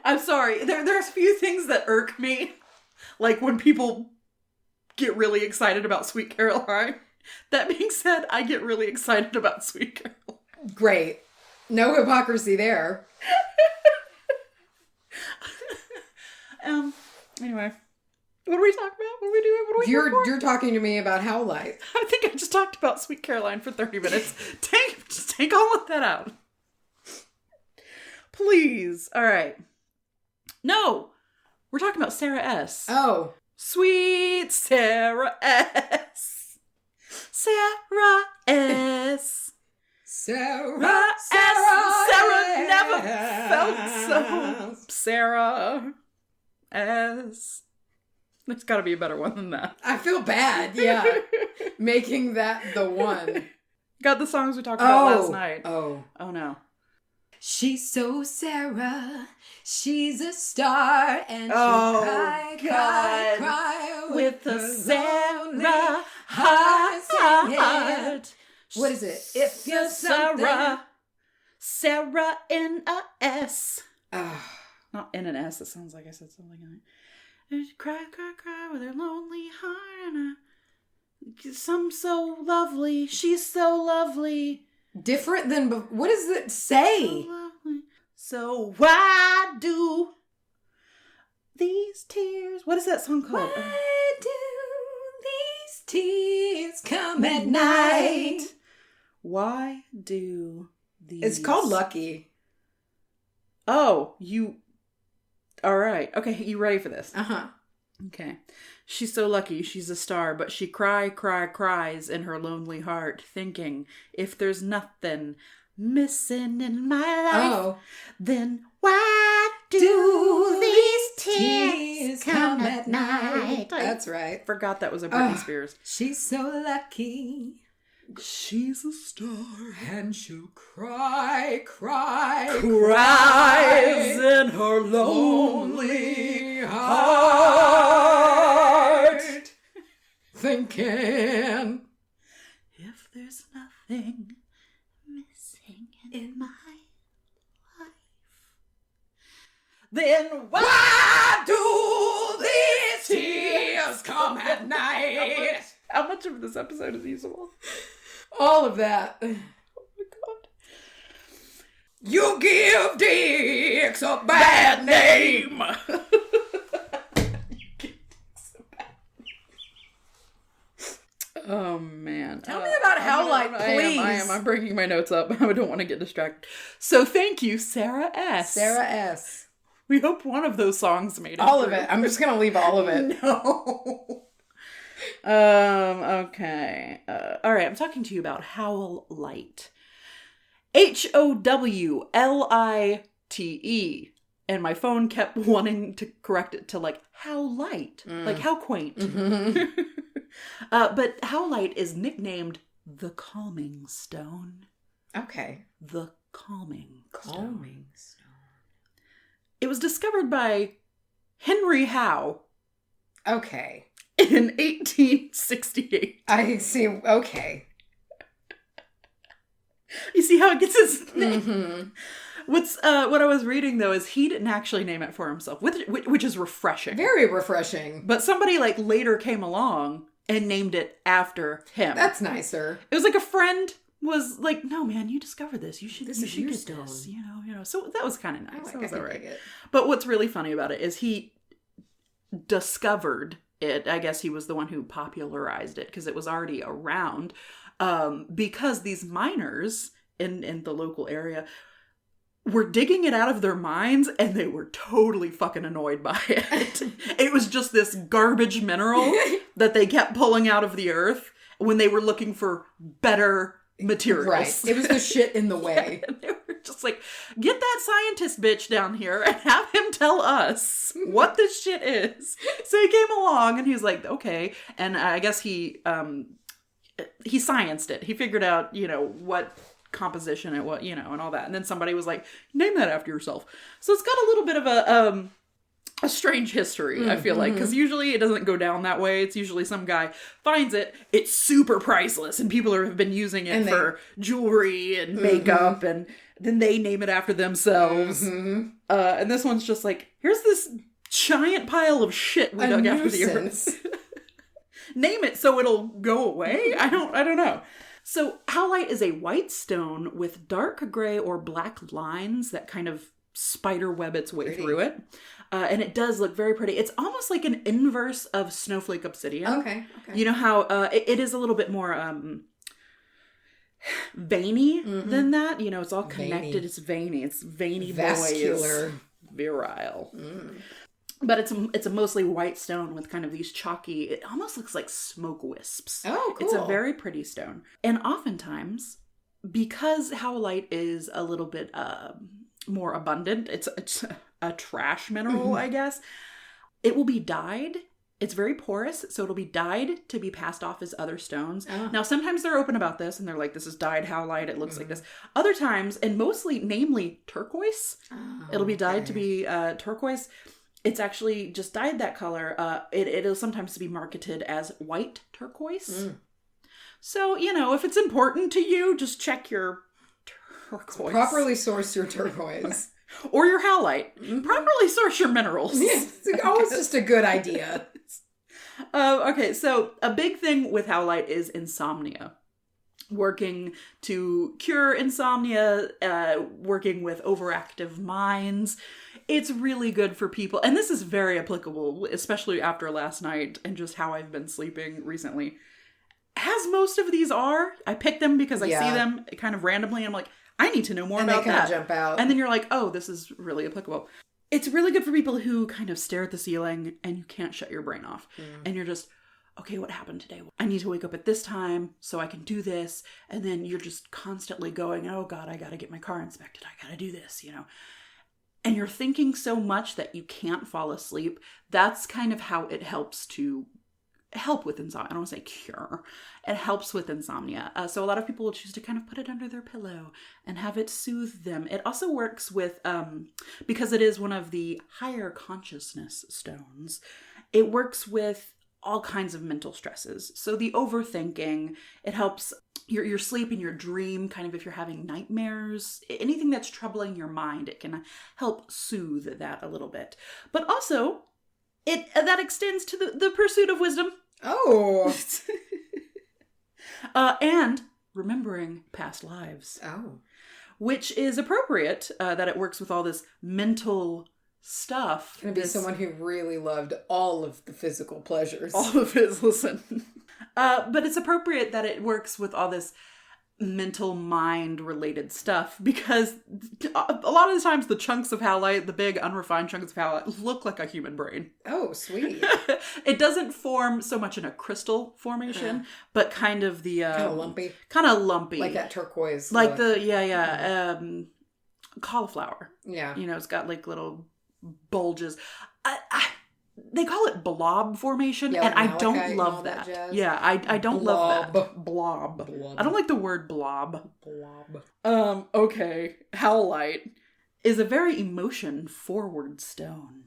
A: I'm sorry. There's a few things that irk me. Like when people get really excited about Sweet Caroline. That being said, I get really excited about Sweet Caroline.
B: Great. No hypocrisy there.
A: Anyway. What are we talking about? What are we doing? What are we doing?
B: You're talking to me about Howlite.
A: I think I just talked about Sweet Caroline for 30 minutes. Just take all of that out. Please. All right. No. We're talking about Sarah S.
B: Oh.
A: Sweet Sarah S. Sarah S.
B: Sarah S.
A: Sarah never felt so. Sarah S. There's got to be a better one than that.
B: I feel bad, yeah. Making that the one.
A: Got the songs we talked about last night.
B: Oh no.
A: She's
B: so Sarah, she's a star, and she'll cry
A: with a Sarah heart.
B: What is it? If you're something.
A: Sarah in a S. Not in an S, it sounds like I said something in it. Cry with her lonely heart, and some so lovely, she's so lovely.
B: Different than, what does it say?
A: So lovely. So why do these tears, what is that song called?
B: Why do these tears come at night?
A: Why do these...
B: It's called Lucky.
A: Oh, all right. Okay, you ready for this?
B: Uh-huh.
A: Okay. She's so lucky, she's a star, but she cries in her lonely heart, thinking, if there's nothing missing in my life, then why do these tears come at night?
B: That's right.
A: Forgot that was a Britney Spears.
B: She's so lucky.
A: She's a star.
B: And she'll cries
A: in her lonely heart,
B: thinking,
A: if there's nothing missing in my life, then why do these tears come at night? How much of this episode is usable?
B: All of that.
A: Oh my God.
B: You give dicks a bad name.
A: Oh, man.
B: Tell me about Howlite, please.
A: I am. I'm bringing my notes up. I don't want to get distracted. So thank you, Sarah S.
B: Sarah S.
A: We hope one of those songs made it.
B: All of it. I'm just going to leave all of it.
A: No. Okay. All right. I'm talking to you about Howlite. Howlite. And my phone kept wanting to correct it to like how light, like how quaint. Mm-hmm. But Howlite is nicknamed the Calming Stone.
B: Okay.
A: The Calming Stone. It was discovered by Henry Howe.
B: Okay.
A: In 1868.
B: I see. Okay.
A: You see how it gets its name? Mm-hmm. What I was reading, though, is he didn't actually name it for himself, which is refreshing.
B: Very refreshing.
A: But somebody, like, later came along and named it after him.
B: That's nicer.
A: It was like a friend was like, no, man, you discovered this. You should get this, you know. So that was kind of nice. That was all right. But what's really funny about it is he discovered it. I guess he was the one who popularized it because it was already around. Because these miners in the local area were digging it out of their mines and they were totally fucking annoyed by it. It was just this garbage mineral that they kept pulling out of the earth when they were looking for better materials.
B: Right. It was the shit in the way.
A: Yeah, they were just like, get that scientist bitch down here and have him tell us what this shit is. So he came along and he was like, okay. And I guess he scienced it. He figured out, what composition it was, and all that. And then somebody was like, name that after yourself. So it's got a little bit of a strange history, I feel like, because usually it doesn't go down that way. It's usually some guy finds it, it's super priceless, and people have been using it for jewelry and makeup, and then they name it after themselves. And this one's just like, here's this giant pile of shit we dug out of the earth. Name it so it'll go away? I don't know. So Howlite is a white stone with dark gray or black lines that kind of spider web its way through it. And it does look very pretty. It's almost like an inverse of snowflake obsidian. Okay. You know how it is a little bit more veiny than that? It's all connected. Veiny. It's veiny. It's veiny, vascular, virile. But it's a mostly white stone with kind of these chalky, it almost looks like smoke wisps. Oh, cool. It's a very pretty stone. And oftentimes, because Howlite is a little bit more abundant, it's a trash mineral, I guess, it will be dyed. It's very porous, so it'll be dyed to be passed off as other stones. Oh. Now, sometimes they're open about this, and they're like, this is dyed Howlite, it looks like this. Other times, and mostly, namely turquoise, it'll be dyed to be turquoise. It's actually just dyed that color. It'll sometimes be marketed as white turquoise. So, if it's important to you, just check your turquoise.
B: Properly source your turquoise.
A: Or your Howlite. Properly source your minerals.
B: Yes, it's always just a good idea.
A: Okay, so a big thing with Howlite is insomnia. Working to cure insomnia, working with overactive minds. It's really good for people. And this is very applicable, especially after last night and just how I've been sleeping recently. As most of these are, I pick them because I see them kind of randomly. And I'm like, I need to know more about that. And they kind of
B: jump out.
A: And then you're like, oh, this is really applicable. It's really good for people who kind of stare at the ceiling and you can't shut your brain off. And you're just, okay, what happened today? I need to wake up at this time so I can do this. And then you're just constantly going, oh God, I got to get my car inspected. I got to do this, And you're thinking so much that you can't fall asleep. That's kind of how it helps to help with insomnia. I don't want to say cure. It helps with insomnia. So a lot of people will choose to kind of put it under their pillow and have it soothe them. It also works with, because it is one of the higher consciousness stones, it works with all kinds of mental stresses. So the overthinking, it helps your sleep and your dream, kind of if you're having nightmares, anything that's troubling your mind, it can help soothe that a little bit. But also, that extends to the pursuit of wisdom.
B: Oh.
A: And remembering past lives.
B: Oh.
A: Which is appropriate, that it works with all this mental stuff.
B: Can it be someone who really loved all of the physical pleasures?
A: All of his, listen. But it's appropriate that it works with all this mental mind related stuff, because a lot of the times the chunks of howlite, the big unrefined chunks of howlite, look like a human brain.
B: Oh, sweet.
A: It doesn't form so much in a crystal formation, but kind of the kind of lumpy,
B: like that turquoise,
A: like the cauliflower.
B: Yeah,
A: you know, it's got like little bulges. They call it blob formation, and I don't love that. Yeah, I don't love that. Blob. I don't like the word blob. Okay. Howlite is a very emotion-forward stone.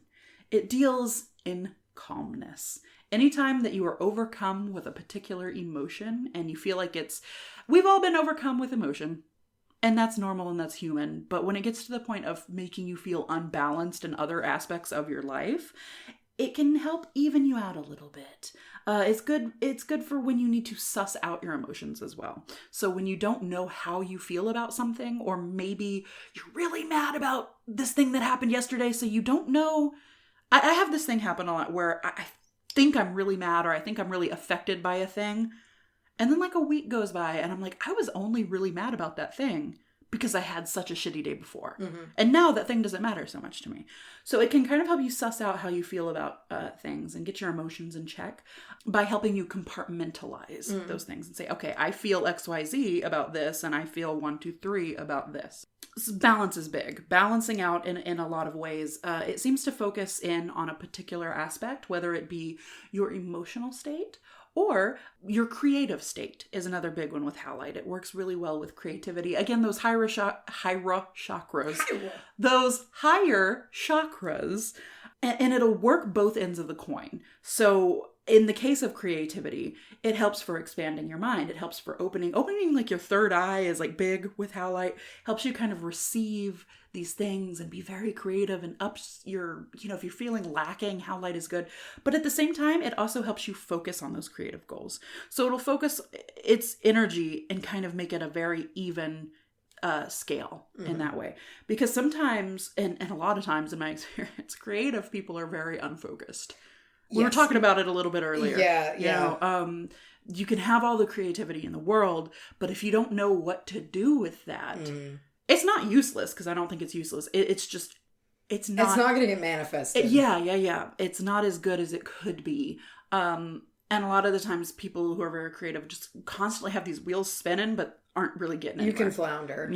A: It deals in calmness. Anytime that you are overcome with a particular emotion, and you feel like we've all been overcome with emotion. And that's normal and that's human. But when it gets to the point of making you feel unbalanced in other aspects of your life, it can help even you out a little bit. It's good for when you need to suss out your emotions as well. So when you don't know how you feel about something, or maybe you're really mad about this thing that happened yesterday, so you don't know. I have this thing happen a lot where I think I'm really mad, or I think I'm really affected by a thing. And then like a week goes by and I'm like, I was only really mad about that thing because I had such a shitty day before. Mm-hmm. And now that thing doesn't matter so much to me. So it can kind of help you suss out how you feel about things and get your emotions in check by helping you compartmentalize those things and say, okay, I feel XYZ about this, and I feel 1, 2, 3 about this. Balance is big. Balancing out in a lot of ways. It seems to focus in on a particular aspect, whether it be your emotional state or your creative state is another big one with howlite. It works really well with creativity. Again, those higher chakras. Those higher chakras. And it'll work both ends of the coin. So in the case of creativity, it helps for expanding your mind. It helps for opening like your third eye is like big with howlite. Helps you kind of receive these things and be very creative and ups your, if you're feeling lacking, howlite is good. But at the same time, it also helps you focus on those creative goals. So it'll focus its energy and kind of make it a very even scale in that way. Because sometimes, and a lot of times in my experience, creative people are very unfocused. We were talking about it a little bit earlier. You can have all the creativity in the world, but if you don't know what to do with that, it's not useless, because I don't think it's useless. It's not going to get manifested. It's not as good as it could be. And a lot of the times people who are very creative just constantly have these wheels spinning, but aren't really getting anywhere.
B: You can flounder.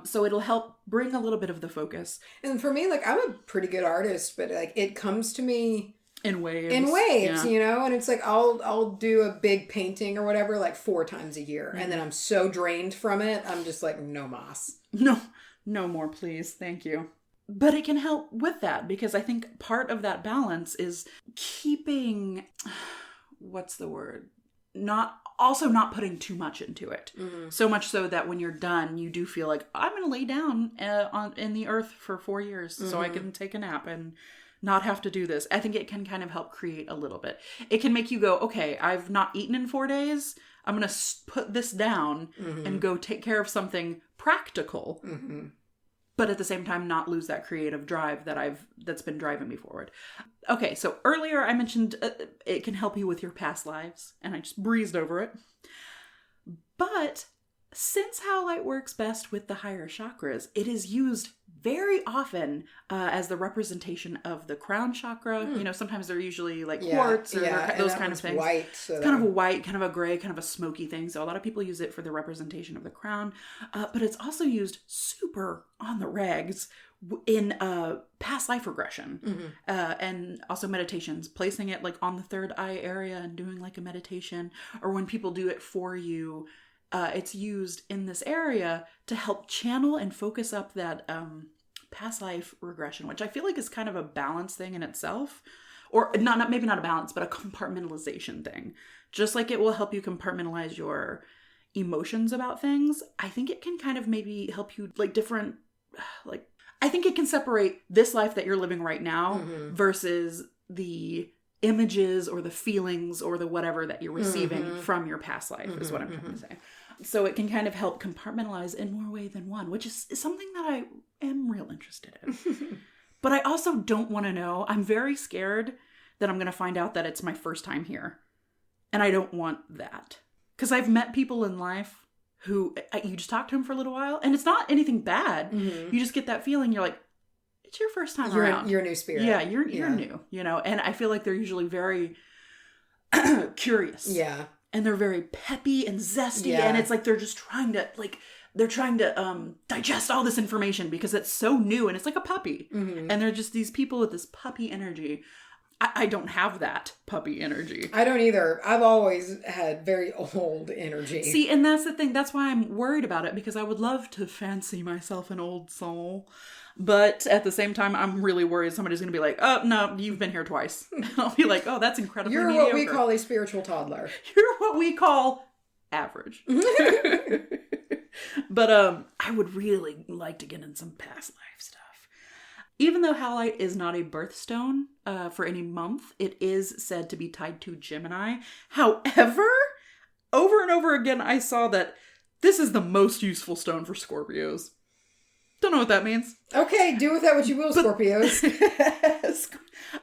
A: So it'll help bring a little bit of the focus.
B: And for me, like, I'm a pretty good artist, but like it comes to me
A: in waves,
B: and it's like I'll do a big painting or whatever like 4 times a year, and then I'm so drained from it, I'm just like, no mas.
A: No more, please. Thank you. But it can help with that, because I think part of that balance is keeping, what's the word? Not putting too much into it. So much so that when you're done, you do feel like, I'm going to lay down in the earth for 4 years so I can take a nap and not have to do this. I think it can kind of help create a little bit. It can make you go, okay, I've not eaten in 4 days. I'm going to put this down and go take care of something practical. But at the same time, not lose that creative drive that's been driving me forward. Okay, so earlier I mentioned it can help you with your past lives, and I just breezed over it. But since howlite works best with the higher chakras, it is used very often as the representation of the crown chakra. Sometimes they're usually like quartz or those kind of things.
B: White, so
A: it's kind of a white, kind of a gray, kind of a smoky thing. So a lot of people use it for the representation of the crown. But it's also used super on the regs in past life regression and also meditations, placing it like on the third eye area and doing like a meditation, or when people do it for you. It's used in this area to help channel and focus up that past life regression, which I feel like is kind of a balance thing in itself. Or maybe not a balance, but a compartmentalization thing. Just like it will help you compartmentalize your emotions about things, I think it can kind of maybe help you I think it can separate this life that you're living right now versus the images or the feelings or the whatever that you're receiving from your past life is what I'm trying to say. So it can kind of help compartmentalize in more way than one, which is something that I am real interested in. But I also don't want to know. I'm very scared that I'm going to find out that it's my first time here. And I don't want that. Because I've met people in life who, you just talk to them for a little while, and it's not anything bad. You just get that feeling, you're like, it's your first time around.
B: You're a new spirit.
A: Yeah, you're new, you know? And I feel like they're usually very curious.
B: Yeah.
A: And they're very peppy and zesty, and it's like they're just trying to, digest all this information because it's so new, and it's like a puppy. And they're just these people with this puppy energy. I don't have that puppy energy.
B: I don't either. I've always had very old energy.
A: See, and that's the thing. That's why I'm worried about it, because I would love to fancy myself an old soul. But at the same time, I'm really worried somebody's going to be like, oh, no, you've been here twice. And I'll be like, oh, that's incredibly mediocre.
B: You're what we call a spiritual toddler.
A: You're what we call average. But I would really like to get in some past life stuff. Even though Howlite is not a birthstone for any month, it is said to be tied to Gemini. However, over and over again, I saw that this is the most useful stone for Scorpios. Don't know what that means.
B: Okay, do with that what you will, Scorpios.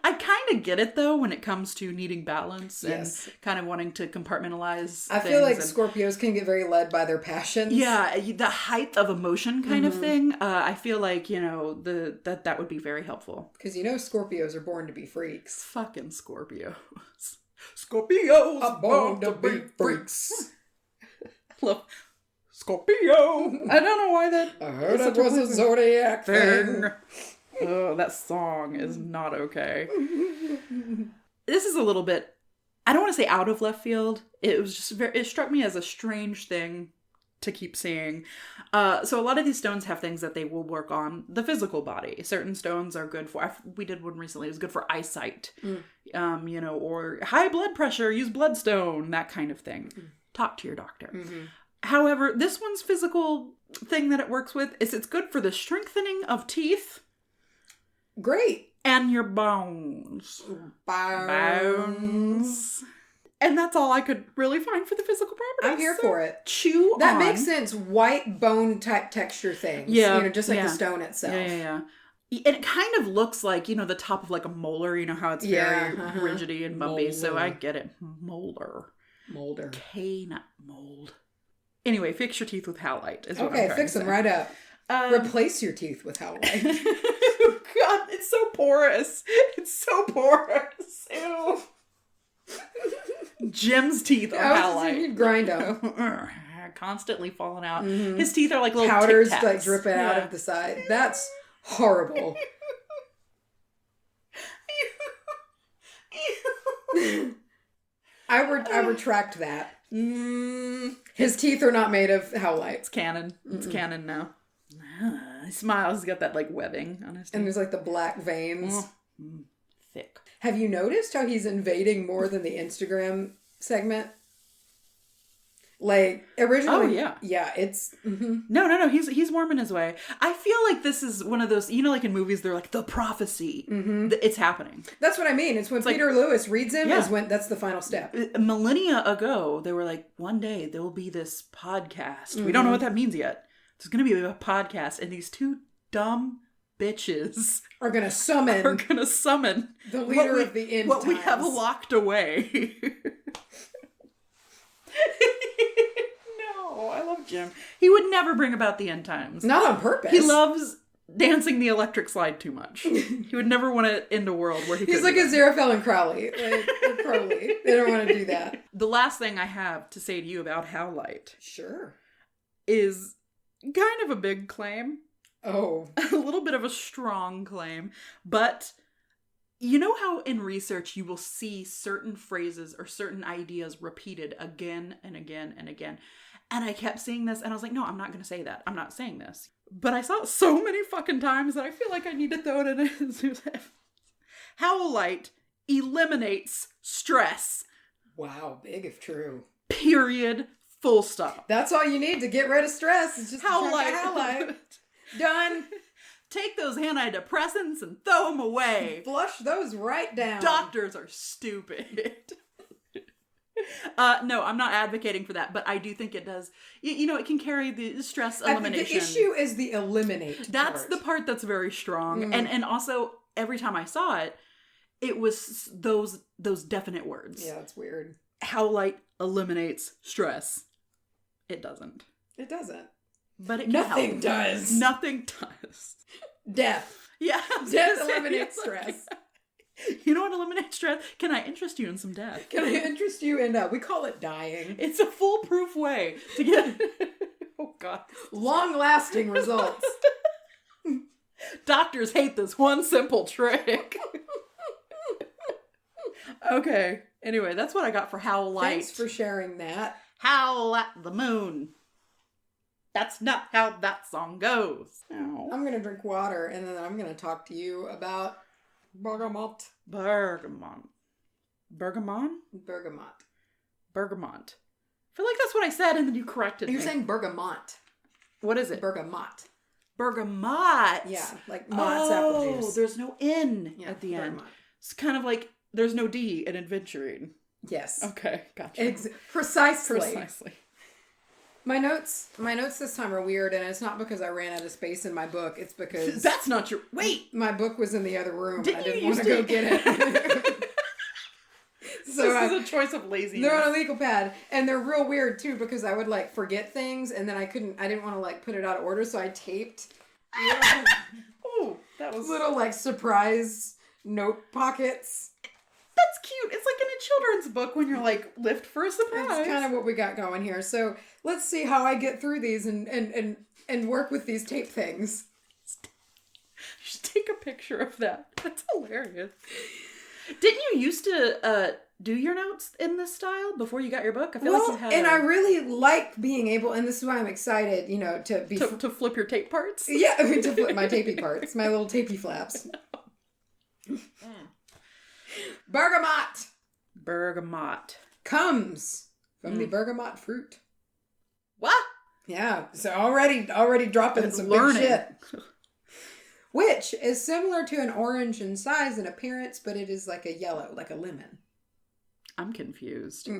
A: I kind of get it, though, when it comes to needing balance and kind of wanting to compartment
B: I feel like Scorpios can get very led by their passions.
A: Yeah, the height of emotion kind of thing. I feel like, you know, that would be very helpful.
B: Because, you know, Scorpios are born to be freaks.
A: Fucking Scorpios. Scorpios are born to be freaks. Love Scorpio. I don't know why that.
B: I heard it was a zodiac thing.
A: Oh, that song is not okay. This is a little bit, I don't want to say out of left field. It was just it struck me as a strange thing to keep seeing. So a lot of these stones have things that they will work on the physical body. Certain stones are good for, we did one recently, it was good for eyesight. You know, or high blood pressure, use bloodstone, that kind of thing. Talk to your doctor. However, this one's physical thing that it works with is it's good for the strengthening of teeth.
B: Great.
A: And your bones. Bones. And that's all I could really find for the physical properties.
B: I'm here for it.
A: Chew
B: that
A: on.
B: Makes sense. White bone type texture things.
A: Yeah.
B: You know, just like the stone itself.
A: Yeah. And it kind of looks like, you know, the top of like a molar. You know how it's very rigidy and bumpy. Molder. So I get it. Molder. K, not mold. Anyway, fix your teeth with Howlite. Is what I'm trying
B: fix
A: to
B: them
A: say.
B: right up. Replace your teeth with Howlite.
A: God, it's so porous. It's so porous. Ew. Jim's teeth are Howlite.
B: You'd grind them.
A: Constantly falling out. His teeth are like little
B: powders
A: Tic Tacs.
B: Like dripping out of the side. That's horrible. I retract that. His teeth are not made of Howlite.
A: It's canon. It's canon now. He smiles. He's got that like webbing on his teeth.
B: And there's like the black veins.
A: Thick.
B: Have you noticed how he's invading more than the Instagram segment? Like originally, yeah, it's
A: no. He's warming his way. I feel like this is one of those, you know, like in movies, they're like the prophecy. It's happening.
B: That's what I mean. It's when Peter Lewis reads him is when that's the final step.
A: Millennia ago, they were like, one day there will be this podcast. We don't know what that means yet. There's going to be a podcast, and these two dumb bitches
B: are going to summon
A: the
B: leader of the end
A: what
B: times.
A: We have locked away. No, I love Jim. He would never bring about the end times.
B: Not on purpose.
A: He loves dancing the electric slide too much. He would never want to end a world where
B: he's like a Aziraphale and Crowley. Like, Crowley. They don't want to do that.
A: The last thing I have to say to you about Howlite is kind of a big claim.
B: Oh.
A: A little bit of a strong claim. But you know how in research you will see certain phrases or certain ideas repeated again and again and again. And I kept seeing this and I was like, no, I'm not going to say that. I'm not saying this. But I saw it so many fucking times that I feel like I need to throw it in. Howlite eliminates stress.
B: Wow, big if true.
A: Period. Full stop.
B: That's all you need to get rid of stress. It's just
A: Howlite.
B: Done.
A: Take those antidepressants and throw them away.
B: Flush those right down.
A: Doctors are stupid. No, I'm not advocating for that, but I do think it does. You know, it can carry the stress elimination.
B: The issue is the eliminate.
A: That's the part that's very strong. And also, every time I saw it, it was those definite words.
B: Yeah, it's weird.
A: Howlite eliminates stress. It doesn't.
B: It doesn't.
A: But it can
B: Nothing
A: help.
B: does.
A: Nothing does.
B: Death.
A: Yeah.
B: Death eliminates stress.
A: You know what eliminates stress? Can I interest you in some death?
B: Can I interest you in, we call it dying.
A: It's a foolproof way to get, oh God.
B: Long-lasting results.
A: Doctors hate this one simple trick. Okay. Anyway, that's what I got for Howlite.
B: Thanks for sharing that.
A: Howl at the moon. That's not how that song goes. Ow.
B: I'm going to drink water, and then I'm going to talk to you about bergamot.
A: Bergamot. Bergamot?
B: Bergamot.
A: Bergamot. I feel like that's what I said, and then you corrected me.
B: You're saying bergamot.
A: What is it?
B: Bergamot.
A: Bergamot.
B: Yeah, like Mott's apple juice.
A: Oh, there's no N at the end.
B: Bergamot.
A: It's kind of like there's no D in adventuring.
B: Yes.
A: Okay, gotcha.
B: Precisely.
A: Precisely.
B: My notes this time are weird, and it's not because I ran out of space in my book. It's because
A: that's not your. Wait,
B: my book was in the other room.
A: Didn't
B: I didn't
A: you
B: want to go get it.
A: So this is a choice of laziness.
B: They're on a legal pad, and they're real weird too because I would like forget things, and then I didn't want to like put it out of order, so I taped.
A: Oh, that was
B: little like surprise note pockets.
A: That's cute. It's like in a children's book when you're like, lift for a surprise.
B: That's kind of what we got going here. So let's see how I get through these and work with these tape things.
A: Just take a picture of that. That's hilarious. Didn't you used to do your notes in this style before you got your book? I feel like you had.
B: And I really like being able, and this is why I'm excited, to be
A: to flip your tape parts.
B: Yeah, I mean, to flip my tapey parts, my little tapey flaps. Bergamot.
A: Bergamot
B: Comes from the bergamot fruit.
A: What?
B: Yeah, so already dropping some big shit. Which is similar to an orange in size and appearance, but it is like a yellow, like a lemon.
A: I'm confused.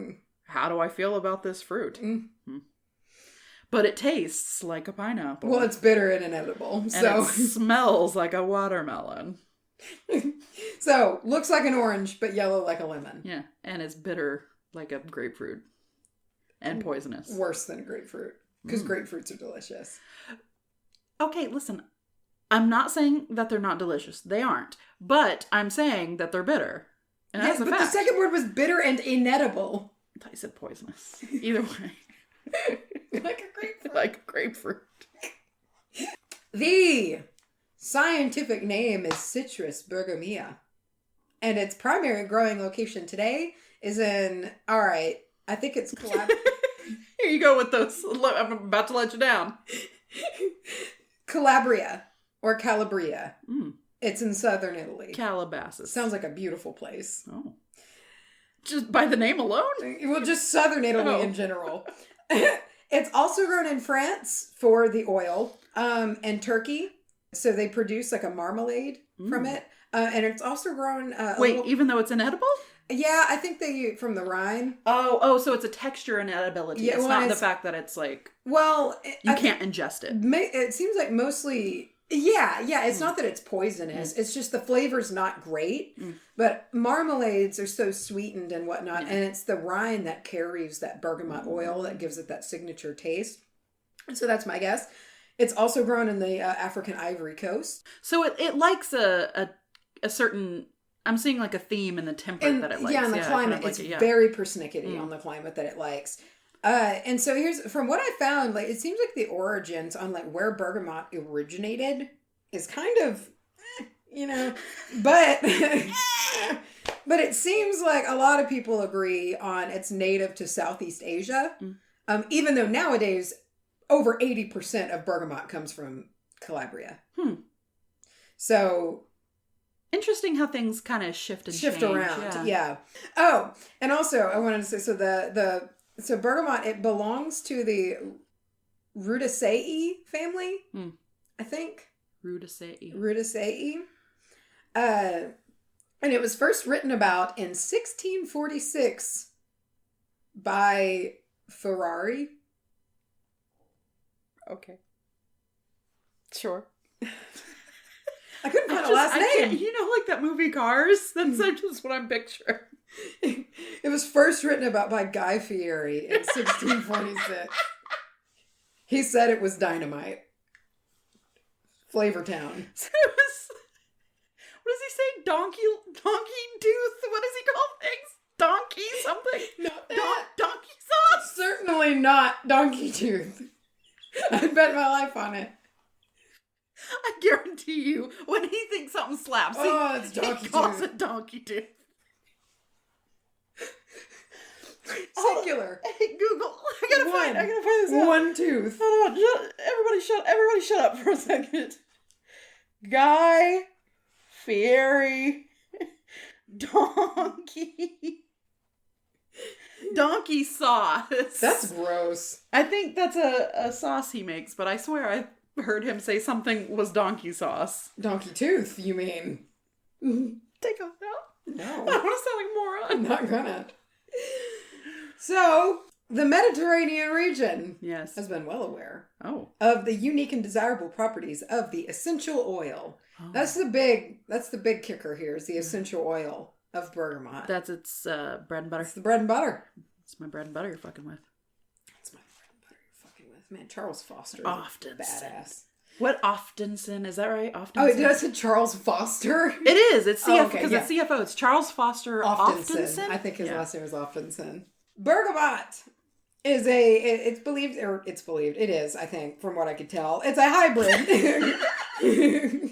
A: How do I feel about this fruit? But it tastes like a pineapple.
B: Well, it's bitter and inedible.
A: And
B: so
A: it smells like a watermelon.
B: So, looks like an orange, but yellow like a lemon.
A: Yeah, and it's bitter like a grapefruit. And poisonous.
B: Worse than grapefruit. Because grapefruits are delicious.
A: Okay, listen. I'm not saying that they're not delicious. They aren't. But I'm saying that they're bitter. And that's a fact.
B: But the second word was bitter and inedible.
A: I thought you said poisonous. Either way.
B: Like a grapefruit.
A: Like a grapefruit.
B: The scientific name is Citrus bergamia. And its primary growing location today is in, I think it's
A: Here you go with those. I'm about to let you down.
B: Calabria or Calabria. It's in southern Italy.
A: Calabasas.
B: Sounds like a beautiful place.
A: Oh. Just by the name alone?
B: Well, just southern Italy in general. It's also grown in France for the oil, and Turkey. So they produce like a marmalade from it. And it's also grown...
A: even though it's inedible?
B: Yeah, I think they from the Rhine.
A: Oh, so it's a texture and edibility.
B: Yeah,
A: it's not the fact that it's like...
B: Well...
A: You can't ingest it.
B: It seems like mostly... Yeah, it's not that it's poisonous. It's just the flavor's not great. But marmalades are so sweetened and whatnot. And it's the Rhine that carries that bergamot oil that gives it that signature taste. So that's my guess. It's also grown in the African Ivory Coast.
A: So it likes a certain... I'm seeing like a theme in the temperate that it likes.
B: Yeah, and the climate. It's very persnickety on the climate that it likes. And so here's, from what I found, like, it seems like the origins on like where bergamot originated is kind of, but, but it seems like a lot of people agree on it's native to Southeast Asia. Even though nowadays over 80% of bergamot comes from Calabria. So...
A: Interesting how things kind of shift
B: around. Yeah. Oh, and also I wanted to say, so bergamot, it belongs to the Rudaceae family, I think. Rudaceae. And it was first written about in 1646 by Ferrari.
A: Okay. Sure.
B: I couldn't find a last name.
A: You know, like that movie Cars? That's just what I'm picturing.
B: It was first written about by Guy Fieri in 1646. He said it was dynamite. Flavortown.
A: So it was, what does he say? Donkey tooth? What does he call things? Donkey something?
B: Not that.
A: Donkey sauce?
B: Certainly not donkey tooth. I'd bet my life on it.
A: I guarantee you, when he thinks something slaps,
B: it's donkey
A: he calls
B: tooth.
A: it donkey tooth.
B: Singular.
A: Hey, Google. I gotta find this out.
B: One tooth.
A: Hold on. Everybody shut up for a second. Guy Fieri donkey sauce.
B: That's gross.
A: I think that's a sauce he makes, but I swear I heard him say something was donkey sauce.
B: Donkey tooth, you mean?
A: Take off now.
B: No.
A: I don't want to sound like a moron.
B: I'm not gonna. So, the Mediterranean region has been well aware of the unique and desirable properties of the essential oil. Oh. That's the big kicker here is the essential oil of bergamot.
A: That's its bread and butter.
B: It's the bread and butter.
A: It's my bread and butter you're fucking with.
B: It's my bread and butter you're fucking with. Man, Charles Foster is badass.
A: What Oftenson? Is that right? Oftenson?
B: Oh, did I say Charles Foster?
A: It is. It's CFO because it's CFO. It's Charles Foster Oftenson.
B: I think his last name is Oftenson. Bergamot is it's believed, it is, I think, from what I could tell. It's a hybrid.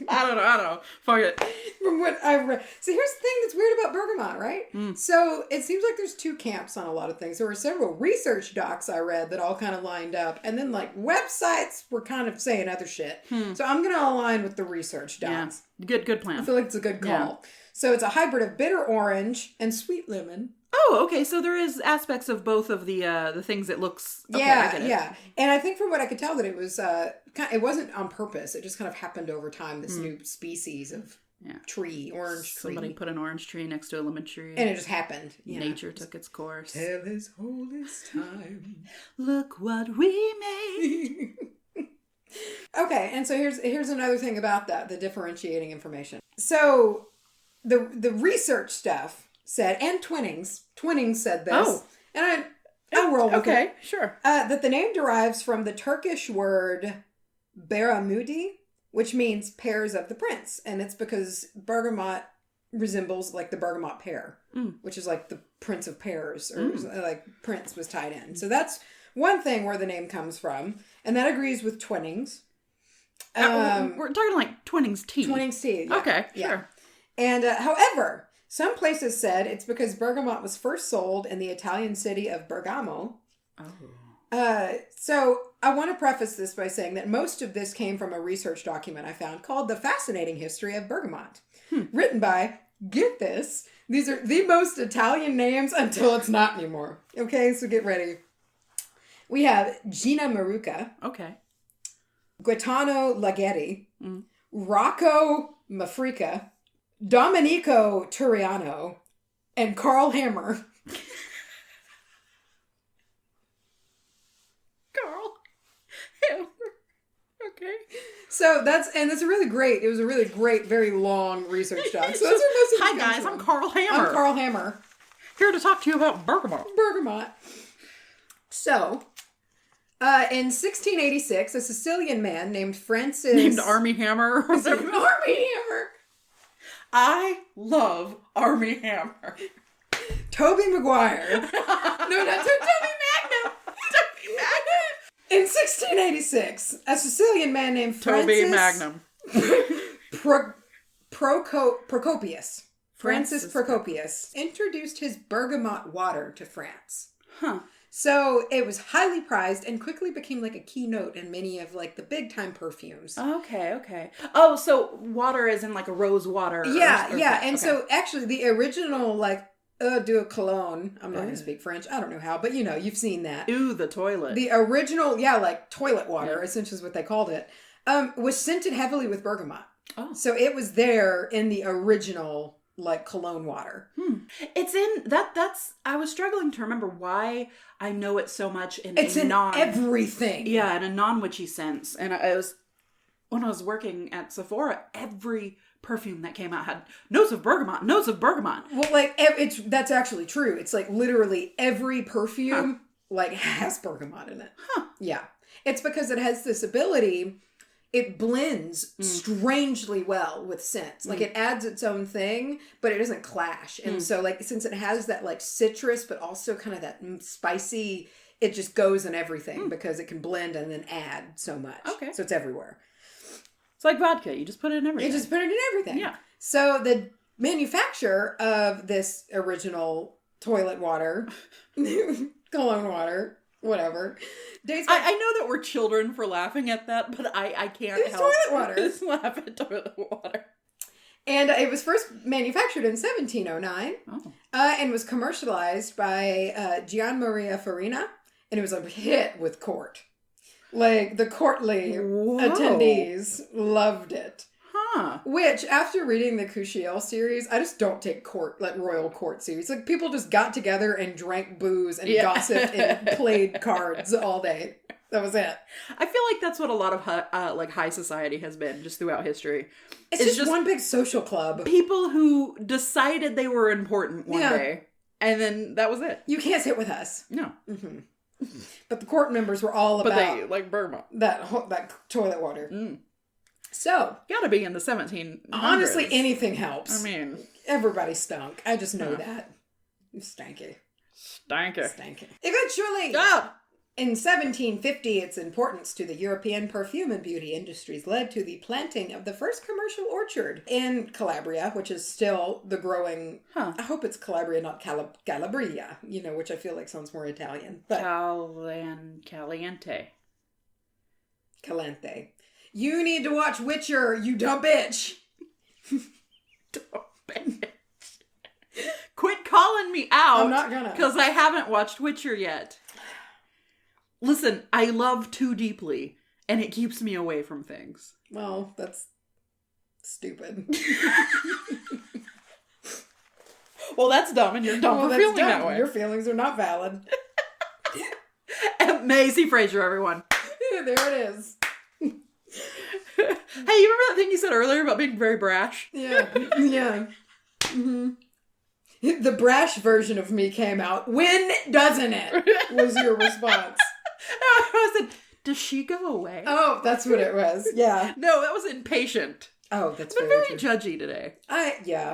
A: I don't know. Fuck it.
B: From what I read. So here's the thing that's weird about bergamot, right? So it seems like there's two camps on a lot of things. There were several research docs I read that all kind of lined up. And then like websites were kind of saying other shit. So I'm going to align with the research docs.
A: Yeah. Good plan.
B: I feel like it's a good call. Yeah. So it's a hybrid of bitter orange and sweet lemon.
A: Oh, okay. So there is aspects of both of the things it looks. Okay,
B: yeah. And I think from what I could tell that it was it wasn't on purpose. It just kind of happened over time. This new species of orange tree.
A: Somebody put an orange tree next to a lemon tree,
B: and it just happened.
A: Nature took its course.
B: Tell his wholest time.
A: Look what we made.
B: Okay, and so here's another thing about that, the differentiating information. So the research stuff said, and Twinings said this, and I roll with it.
A: Sure.
B: That the name derives from the Turkish word beramudi, which means pears of the prince, and it's because bergamot resembles like the bergamot pear, which is like the prince of pears, or like prince was tied in. So that's one thing where the name comes from, and that agrees with Twinings.
A: We're talking like Twinings tea.
B: Twinings tea. Yeah.
A: Okay, sure.
B: And however, some places said it's because bergamot was first sold in the Italian city of Bergamo. So I want to preface this by saying that most of this came from a research document I found called The Fascinating History of Bergamot, written by, get this, these are the most Italian names until it's not anymore. Okay, so get ready. We have Gina Maruca.
A: Okay.
B: Gaetano Laghetti. Rocco Mafrica. Domenico Turiano. And Carl Hammer.
A: Carl Hammer. Okay.
B: So that's a really great, it was a really great, very long research doc. So that's where most of
A: Hi guys, I'm Carl Hammer.
B: I'm Carl Hammer.
A: Here to talk to you about bergamot.
B: So, in 1686, a Sicilian man named Francis...
A: Named Army Hammer.
B: Army Hammer.
A: I love Army Hammer.
B: Toby Maguire. No, not Toby Magnum.
A: Toby Magnum.
B: In 1686, a Sicilian man named Francis...
A: Toby Magnum.
B: Procopius. Francis Procopius introduced his bergamot water to France. So it was highly prized and quickly became like a keynote in many of like the big time perfumes.
A: Okay. Oh, so water is in like a rose water.
B: Yeah. And so actually the original like eau de cologne, I'm not going to speak French. I don't know how, but you know, you've seen that.
A: Ooh, the toilet.
B: The original, like toilet water, essentially is what they called it, was scented heavily with bergamot. Oh. So it was there in the original like cologne water.
A: It's in that's I was struggling to remember why I know it so much in
B: everything.
A: Yeah, in a non-witchy sense. And I was when I was working at Sephora, every perfume that came out had notes of bergamot, notes of bergamot.
B: Well, like, that's actually true. It's like literally every perfume, like, has bergamot in it.
A: Huh.
B: Yeah. It's because it has this ability, it blends strangely well with scents. Like, it adds its own thing, but it doesn't clash. And so, like, since it has that, like, citrus, but also kind of that spicy, it just goes in everything because it can blend and then add so much.
A: Okay.
B: So it's everywhere.
A: It's like vodka. You just put it in everything.
B: You just put it in everything.
A: Yeah.
B: So the manufacturer of this original toilet water, cologne water, whatever, dates back.
A: I know that we're children for laughing at that, but I can't
B: It's
A: help
B: toilet water.
A: Just laugh at toilet water.
B: And it was first manufactured in 1709 and was commercialized by Gian Maria Farina, and it was a hit with court. Like, the courtly attendees loved it.
A: Huh.
B: Which, after reading the Couchiel series, I just don't take court, like, royal court series. Like, people just got together and drank booze and gossiped and played cards all day. That was it.
A: I feel like that's what a lot of high society has been just throughout history.
B: It's just one big social club.
A: People who decided they were important one day, and then that was it.
B: You can't sit with us.
A: No.
B: Mm-hmm. But the court members were all about...
A: But they like bergamot.
B: That toilet water. So...
A: Gotta be in the 1700s.
B: Honestly, anything helps.
A: I mean...
B: Everybody stunk. I just know that. Stanky. Eventually... In 1750, its importance to the European perfume and beauty industries led to the planting of the first commercial orchard in Calabria, which is still the growing... I hope it's Calabria, not Calabria, which I feel like sounds more Italian. But
A: Caliente.
B: Calente. You need to watch Witcher, you dumb bitch.
A: Dumb bitch. Quit calling me out.
B: I'm not gonna.
A: Because I haven't watched Witcher yet. Listen, I love too deeply, and it keeps me away from things.
B: Well, that's stupid.
A: Well, that's dumb, and you're dumb for feeling that way.
B: Your feelings are not valid.
A: Macy Fraser, everyone.
B: There it is.
A: Hey, you remember that thing you said earlier about being very brash?
B: Yeah. Mm-hmm. The brash version of me came out. When doesn't it? Was your response.
A: I said, does she go away?
B: Oh, that's what it was. Yeah.
A: No, that was impatient.
B: Oh, that's
A: been very judgy today.
B: I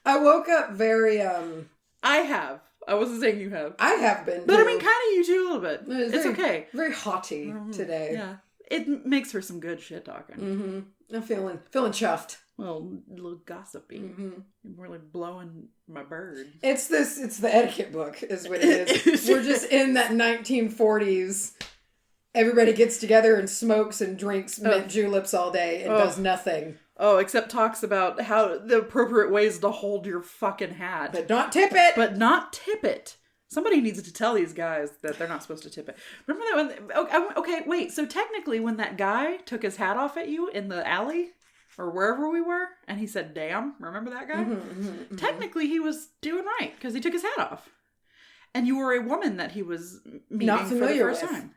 B: woke up very,
A: I have. I wasn't saying you have.
B: I have been,
A: but
B: too.
A: I mean, kind of you too a little bit. It's okay.
B: Very haughty today.
A: Yeah. It makes for some good shit talking.
B: Mm-hmm. I'm feeling chuffed.
A: Well, a little gossipy. Mm-hmm. You're really blowing my bird.
B: It's the etiquette book is what it is. We're just in that 1940s. Everybody gets together and smokes and drinks mint juleps all day and does nothing.
A: Oh, except talks about how the appropriate ways to hold your fucking hat.
B: But not tip it.
A: Somebody needs to tell these guys that they're not supposed to tip it. Remember that when... Okay, wait. So technically when that guy took his hat off at you in the alley... or wherever we were, and he said, damn, remember that guy? Mm-hmm. Technically, he was doing right, because he took his hat off. And you were a woman that he was meeting for the first time.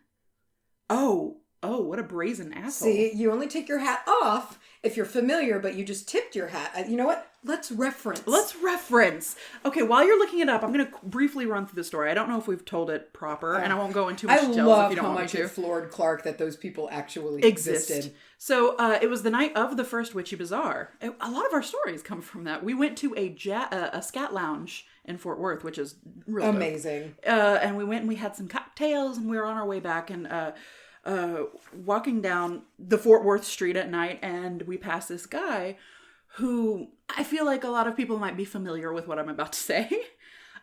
A: Oh, what a brazen asshole.
B: See, you only take your hat off if you're familiar, but you just tipped your hat. You know what? Let's reference.
A: Okay, while you're looking it up, I'm going to briefly run through the story. I don't know if we've told it proper, and I won't go into much details if you don't want me to.
B: I love how much it floored Clark that those people actually existed.
A: So, it was the night of the first Witchy Bazaar. A lot of our stories come from that. We went to a scat lounge in Fort Worth, which is really
B: amazing.
A: And we went and we had some cocktails, and we were on our way back, and walking down the Fort Worth street at night, and we passed this guy who I feel like a lot of people might be familiar with what I'm about to say.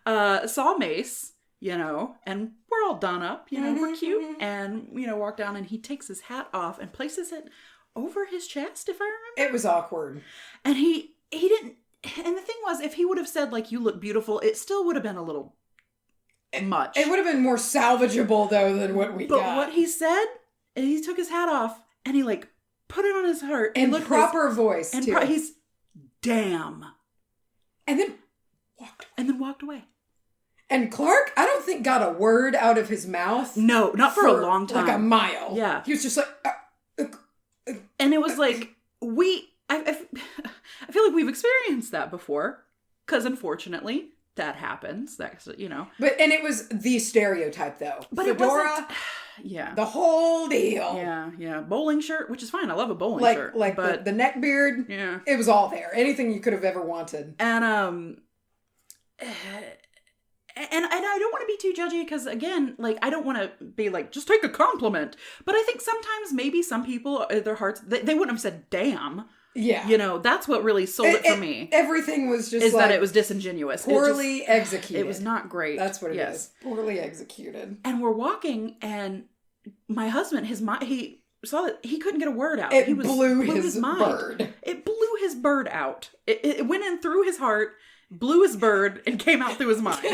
A: Saw Mace, and we're all done up, we're cute, and, walk down, and he takes his hat off and places it over his chest, if I remember.
B: It was awkward.
A: And he didn't, and the thing was, if he would have said, like, you look beautiful, it still would have been a little much.
B: It would have been more salvageable, though, than what we got.
A: But what he said, and he took his hat off, and he, like, put it on his heart.
B: In proper voice, too.
A: He's, damn.
B: And then
A: walked away.
B: And Clark, I don't think got a word out of his mouth.
A: No, not for a long time.
B: Like a mile.
A: Yeah.
B: He was just like...
A: And it was like, I feel like we've experienced that before. Because unfortunately, that happens. That's, you know.
B: And it was the stereotype, though.
A: But
B: Fedora,
A: it wasn't. Yeah.
B: the whole deal.
A: Yeah. Bowling shirt, which is fine. I love a bowling shirt.
B: But the neck beard.
A: Yeah.
B: It was all there. Anything you could have ever wanted.
A: And I don't want to be too judgy because, again, like, I don't want to be like, just take a compliment. But I think sometimes maybe some people, their hearts, they wouldn't have said, damn.
B: Yeah.
A: You know, that's what really sold it for me.
B: Everything was just
A: that it was disagenous.
B: Poorly executed.
A: It was not great.
B: That's what it is. Poorly executed.
A: And we're walking, and my husband, he saw that he couldn't get a word out.
B: It
A: blew
B: his
A: mind.
B: Bird.
A: It blew his bird out. It went in through his heart, blew his bird, and came out through his mind.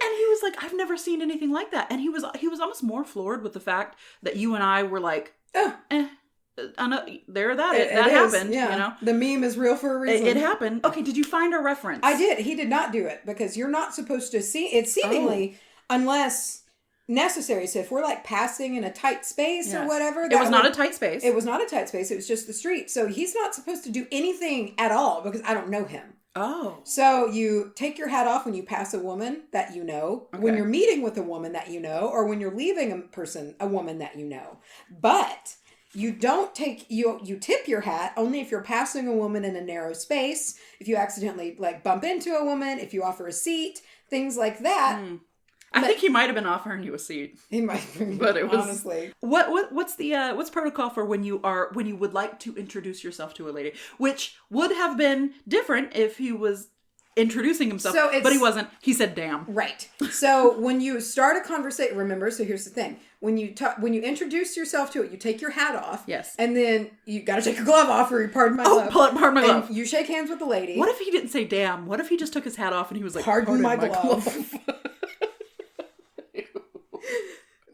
A: And he was like, I've never seen anything like that. And he was almost more floored with the fact that you and I were like, that happened.
B: Yeah.
A: You know,
B: the meme is real for a reason.
A: It happened. Okay, did you find our reference?
B: I did. He did not do it because you're not supposed to see it seemingly unless necessary. So if we're like passing in a tight space or whatever,
A: it was not a tight space.
B: It was not a tight space. It was just the street. So he's not supposed to do anything at all because I don't know him.
A: Oh.
B: So you take your hat off when you pass a woman that you know, when you're meeting with a woman that you know, or when you're leaving a woman that you know. But you don't you tip your hat only if you're passing a woman in a narrow space, if you accidentally like bump into a woman, if you offer a seat, things like that.
A: I think he might have been offering you a seat.
B: He might be,
A: but it was
B: honestly.
A: What's protocol for when you would like to introduce yourself to a lady, which would have been different if he was introducing himself, but he wasn't. He said, "Damn."
B: Right. So when you start a conversation, remember. So here's the thing: when you introduce yourself to it, you take your hat off.
A: Yes.
B: And then you got to take your glove off, or pardon my glove.
A: Pardon my glove.
B: You shake hands with the lady.
A: What if he didn't say "damn"? What if he just took his hat off and he was like,
B: "Pardon my glove."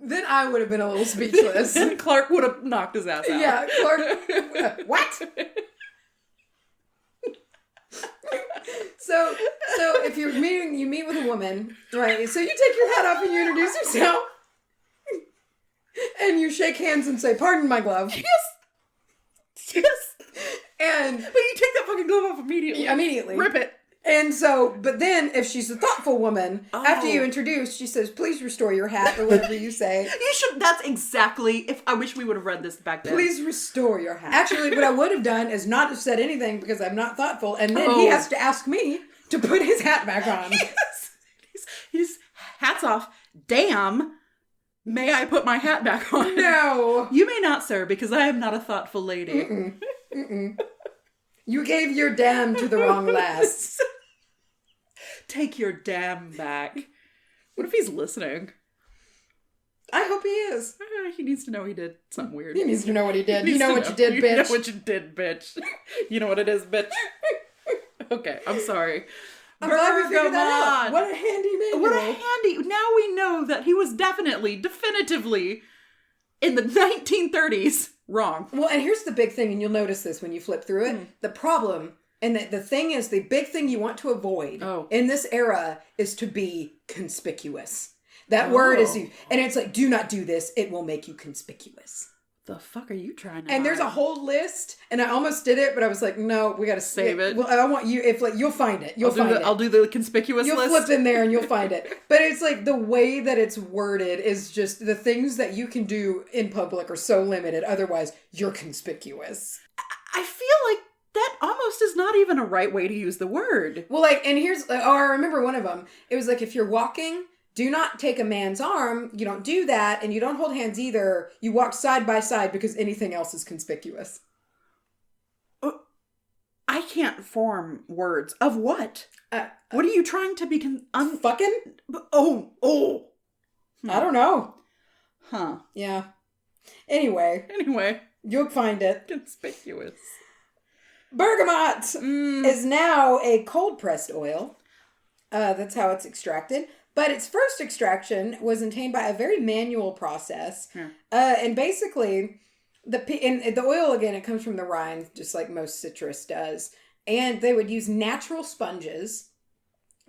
B: Then I would have been a little speechless.
A: And Clark would have knocked his ass out.
B: Yeah, Clark. What? So if you meet with a woman, right? So you take your hat off and you introduce yourself, and you shake hands and say, "Pardon my glove." Yes. And
A: but you take that fucking glove off immediately.
B: Immediately.
A: Rip it.
B: And so, but then if she's a thoughtful woman, after you introduce, she says, "Please restore your hat," or whatever you say.
A: You should, that's exactly, I wish we would have read this back then.
B: "Please restore your hat." Actually, what I would have done is not have said anything because I'm not thoughtful. And then he has to ask me to put his hat back on.
A: He's hats off. "Damn. May I put my hat back on?"
B: No.
A: "You may not, sir, because I am not a thoughtful lady."
B: You gave your damn to the wrong lass.
A: Take your damn back. What if he's listening?
B: I hope he is.
A: He needs to know he did something weird.
B: He needs to know what he did. You know what you did, bitch.
A: You know what you did, bitch. You know what it is, bitch. Okay, I'm sorry.
B: I'm glad we figured that out. What a handy manual.
A: Now we know that he was definitively, in the 1930s, wrong.
B: Well, and here's the big thing, and you'll notice this when you flip through it. The problem, and the thing is, the big thing you want to avoid in this era is to be conspicuous. That word is, and it's like, do not do this. It will make you conspicuous.
A: The fuck are you trying to
B: And there's a whole list, and I almost did it, but I was like, no, we got to
A: save it.
B: Well, I want you, if like, you'll find it.
A: I'll do the conspicuous list.
B: You'll flip in there and you'll find it. But it's like the way that it's worded is just the things that you can do in public are so limited. Otherwise, you're conspicuous.
A: I feel like that almost is not even a right way to use the word.
B: Well, like, and I remember one of them. It was like, if you're walking, do not take a man's arm. You don't do that. And you don't hold hands either. You walk side by side because anything else is conspicuous.
A: I can't form words. Of what? What are you trying to be
B: fucking? I don't know.
A: Huh.
B: Yeah. Anyway. You'll find it.
A: Conspicuous.
B: Bergamot is now a cold-pressed oil. That's how it's extracted. But its first extraction was obtained by a very manual process. And basically, the oil, again, it comes from the rind, just like most citrus does. And they would use natural sponges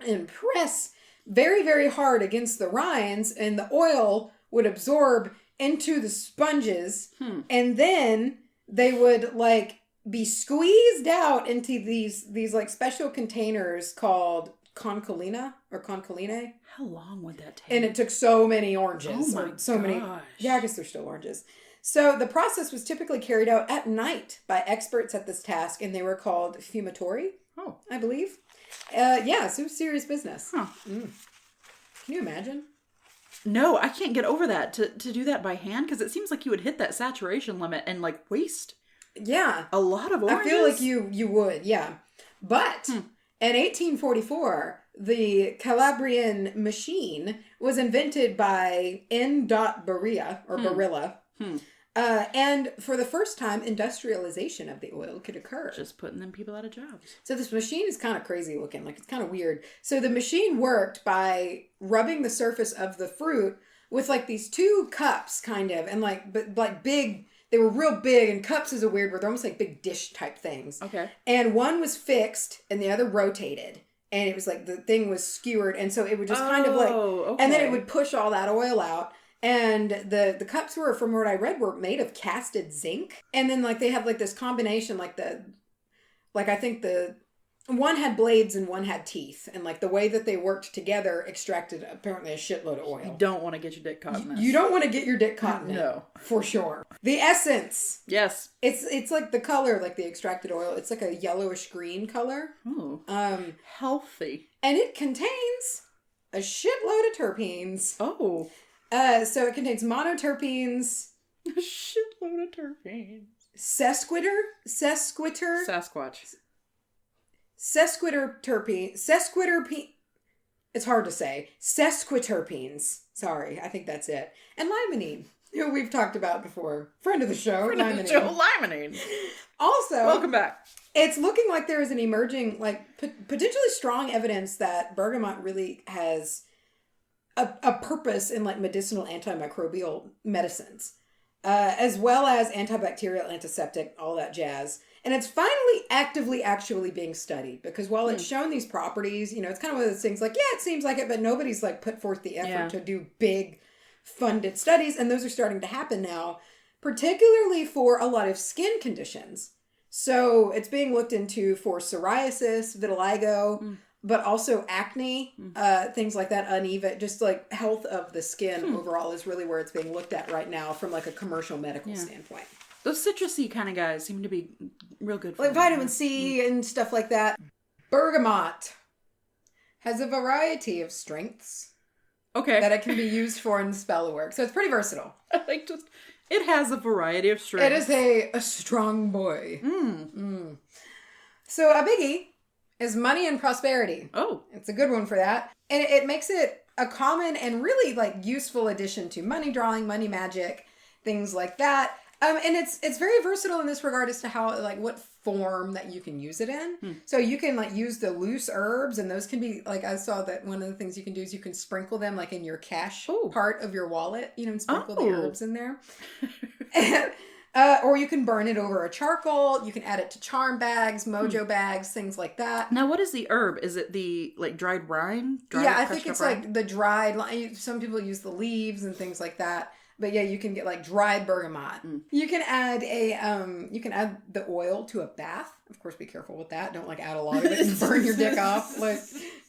B: and press very, very hard against the rinds. And the oil would absorb into the sponges, and then they would like be squeezed out into these like special containers called concolina or concoline.
A: How long would that take?
B: And it took so many oranges.
A: Oh my
B: many.
A: gosh.
B: Yeah, I guess they're still oranges. So the process was typically carried out at night by experts at this task, and they were called fumatori.
A: Oh,
B: I believe. Yeah, so it was serious business.
A: Huh.
B: Can you imagine?
A: No, I can't get over that to do that by hand, because it seems like you would hit that saturation limit and like waste.
B: Yeah,
A: a lot of oranges.
B: I feel like you would. Yeah, but in 1844, the Calabrian machine was invented by N. Barilla or Barilla. And for the first time, industrialization of the oil could occur.
A: Just putting them people out of jobs.
B: So this machine is kind of crazy looking. Like, it's kind of weird. So the machine worked by rubbing the surface of the fruit with like these two cups kind of, and like, but like big, they were real big, and cups is a weird word. They're almost like big dish type things.
A: Okay.
B: And one was fixed and the other rotated. And it was like the thing was skewered. And so it would just kind of like,
A: okay.
B: And then it would push all that oil out. And the cups were, from what I read, were made of casted zinc. And then like they have like this combination, I think the one had blades and one had teeth. And like the way that they worked together extracted apparently a shitload of oil.
A: You don't want to get your dick caught in this.
B: You don't want to get your dick caught in it.
A: No.
B: For sure. The essence.
A: Yes.
B: It's like the color, like the extracted oil. It's like a yellowish green color.
A: Ooh. Healthy.
B: And it contains a shitload of terpenes.
A: Oh.
B: So it contains monoterpenes.
A: A shitload of terpenes.
B: Sesquiterpene. It's hard to say. Sesquiterpenes. Sorry, I think that's it. And limonene, who we've talked about before. Friend of the show,
A: limonene.
B: Also,
A: welcome back.
B: It's looking like there is an emerging, like, potentially strong evidence that bergamot really has a purpose in like medicinal antimicrobial medicines, as well as antibacterial, antiseptic, all that jazz. And it's finally actively actually being studied, because while it's shown these properties, you know, it's kind of one of those things like, yeah, it seems like it, but nobody's like put forth the effort to do big funded studies. And those are starting to happen now, particularly for a lot of skin conditions. So it's being looked into for psoriasis, vitiligo, but also acne, things like that, uneven, just like health of the skin overall is really where it's being looked at right now from like a commercial medical standpoint.
A: Those citrusy kind of guys seem to be real good for
B: like vitamin C and stuff like that. Bergamot has a variety of strengths.
A: Okay.
B: That it can be used for in spell work. So it's pretty versatile.
A: It has a variety of strengths.
B: It is a strong boy. So a biggie is money and prosperity. Oh. It's a good one for that. And it makes it a common and really like useful addition to money drawing, money magic, things like that. And it's very versatile in this regard as to how, like, what form that you can use it in. So you can, like, use the loose herbs, and those can be, like, I saw that one of the things you can do is you can sprinkle them, like, in your cash part of your wallet, you know, and sprinkle the herbs in there. Or you can burn it over a charcoal. You can add it to charm bags, mojo bags, things like that.
A: Now, what is the herb? Is it the, like, dried rind?
B: I think it's, like, the dried, some people use the leaves and things like that. But yeah, you can get like dried bergamot. You can add the oil to a bath. Of course, be careful with that. Don't like add a lot of it and burn your dick off. Like,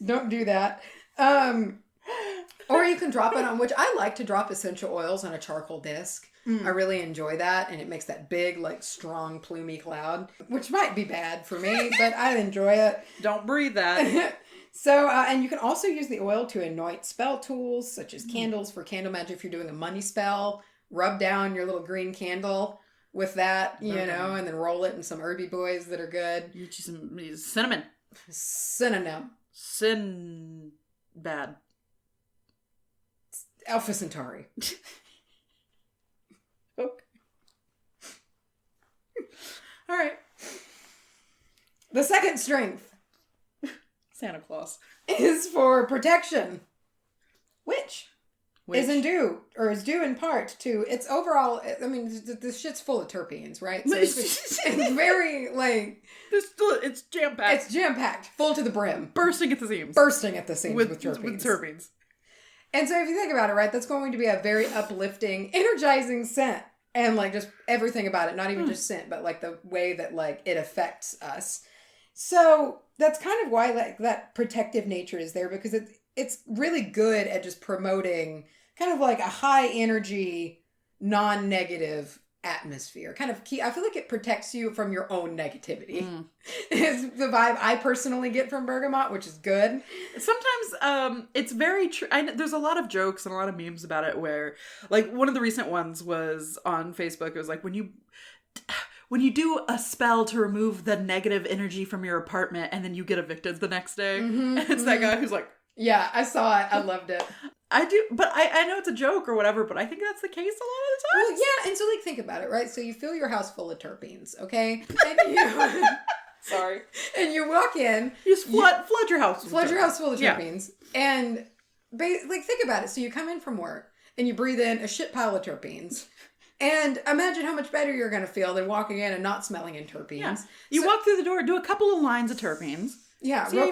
B: don't do that. Or you can drop it on, which I like to drop essential oils on a charcoal disc. I really enjoy that, and it makes that big, like, strong, plumy cloud, which might be bad for me, but I enjoy it.
A: Don't breathe that.
B: So, and you can also use the oil to anoint spell tools, such as candles for candle magic. If you're doing a money spell, rub down your little green candle with that, you know, and then roll it in some herby boys that are good.
A: You use some cinnamon.
B: Synonym.
A: Bad.
B: Alpha Centauri.
A: Okay. All right.
B: The second strength.
A: Santa Claus.
B: Is for protection. Which is due in part to its overall, I mean, this shit's full of terpenes, right? So it's very, like...
A: It's jam-packed.
B: It's jam-packed. Full to the brim.
A: Bursting at the seams.
B: With terpenes. And so if you think about it, right, that's going to be a very uplifting, energizing scent. And like just everything about it, not even just scent, but like the way that like it affects us. So that's kind of why like that protective nature is there, because it's really good at just promoting kind of like a high energy, non-negative atmosphere. Kind of key. I feel like it protects you from your own negativity. Is the vibe I personally get from bergamot, which is good.
A: Sometimes it's very true. There's a lot of jokes and a lot of memes about it where, like, one of the recent ones was on Facebook. It was like, when you do a spell to remove the negative energy from your apartment and then you get evicted the next day. And it's that guy who's like,
B: yeah, I saw it. I loved it.
A: I do, but I know it's a joke or whatever, but I think that's the case a lot of the time.
B: Well, yeah, and so like think about it, right? So you fill your house full of terpenes, okay? And you,
A: sorry.
B: And you walk in.
A: You just flood your house.
B: Flood your house full of terpenes. Yeah. And like think about it. So you come in from work and you breathe in a shit pile of terpenes. And imagine how much better you're going to feel than walking in and not smelling in terpenes. Yeah.
A: You walk through the door, do a couple of lines of terpenes.
B: Yeah, real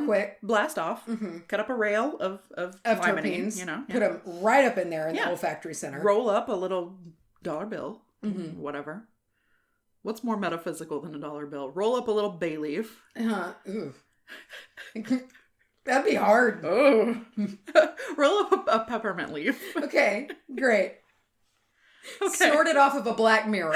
B: quick.
A: Blast off. Cut up a rail of
B: terpenes. You know, put them right up in there in the olfactory center.
A: Roll up a little dollar bill. Whatever. What's more metaphysical than a dollar bill? Roll up a little bay leaf.
B: Ooh. That'd be hard.
A: Oh. Roll up a peppermint leaf.
B: Okay, great.
A: Okay.
B: Snort it off of a black mirror.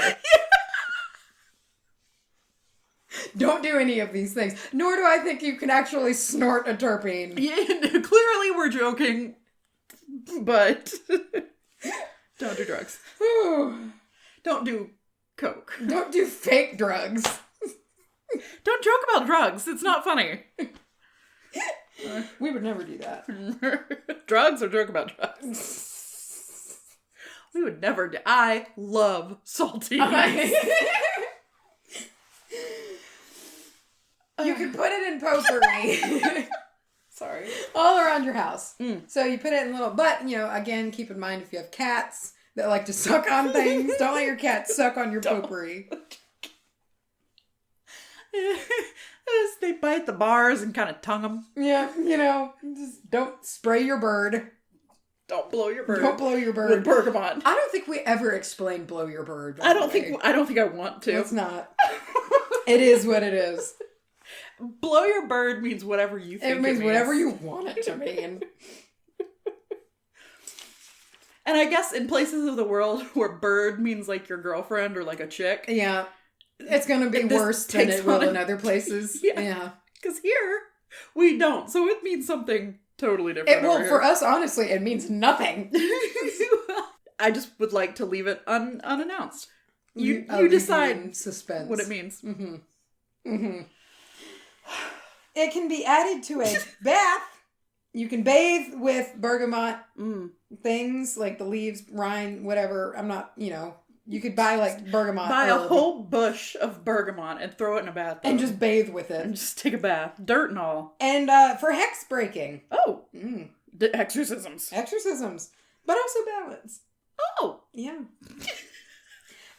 B: Don't do any of these things. Nor do I think you can actually snort a terpene.
A: Yeah, clearly we're joking, but don't do drugs. Don't do coke.
B: Don't do fake drugs.
A: Don't joke about drugs. It's not funny.
B: We would never do that.
A: Drugs or joke about drugs? We would never do. I love salty.
B: You could put it in potpourri.
A: Sorry.
B: All around your house. So you put it in little, but, you know, again, keep in mind if you have cats that like to suck on things, don't let your cat suck on your potpourri.
A: They bite the bars and kind of tongue them.
B: Yeah, you know, just don't spray your bird.
A: Don't blow your bird.
B: Don't blow your bird.
A: With bergamot.
B: I don't think we ever explained blow your bird.
A: I don't think I want to.
B: It's not. It is what it is.
A: Blow your bird means whatever you think it means.
B: Whatever you want it to mean.
A: And I guess in places of the world where bird means like your girlfriend or like a chick.
B: Yeah. It's going to be worse than it will in other places. Yeah.
A: Because here, we don't. So it means something totally different.
B: For us, honestly, it means nothing.
A: I just would like to leave it unannounced. You decide
B: suspense.
A: What it means.
B: It can be added to a bath. You can bathe with bergamot things like the leaves, rind, whatever. I'm not, you know, you could buy like bergamot.
A: Buy a whole bush of bergamot and throw it in a bathtub.
B: And just bathe with it.
A: And just take a bath. Dirt and all.
B: And for hex breaking.
A: Oh. Exorcisms.
B: But also balance.
A: Oh.
B: Yeah.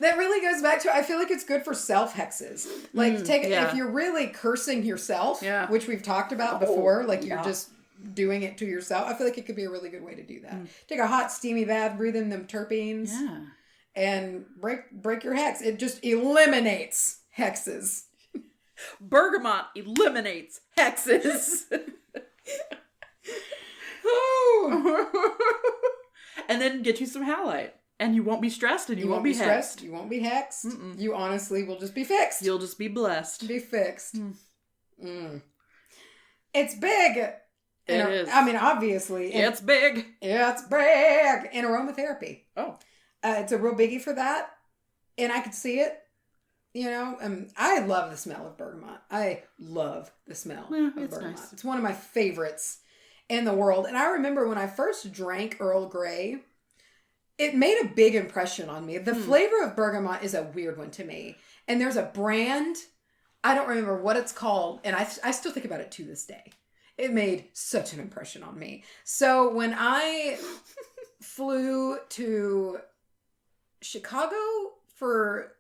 B: That really goes back to, I feel like it's good for self-hexes. Like, if you're really cursing yourself, which we've talked about before, like you're just doing it to yourself, I feel like it could be a really good way to do that. Take a hot, steamy bath, breathe in them terpenes, and break your hex. It just eliminates hexes.
A: Bergamot eliminates hexes. And then get you some Howlite. And you won't be stressed and you won't be hexed.
B: You won't be hexed. You honestly will just be fixed.
A: You'll just be blessed.
B: Be fixed. It's big.
A: It is.
B: I mean, obviously.
A: It's big.
B: It's big. In aromatherapy.
A: Oh.
B: It's a real biggie for that. And I could see it. You know, I love the smell of bergamot. I love the smell of bergamot. Nice. It's one of my favorites in the world. And I remember when I first drank Earl Grey, it made a big impression on me. The flavor of bergamot is a weird one to me. And there's a brand, I don't remember what it's called, and I still think about it to this day. It made such an impression on me. So when I flew to Chicago for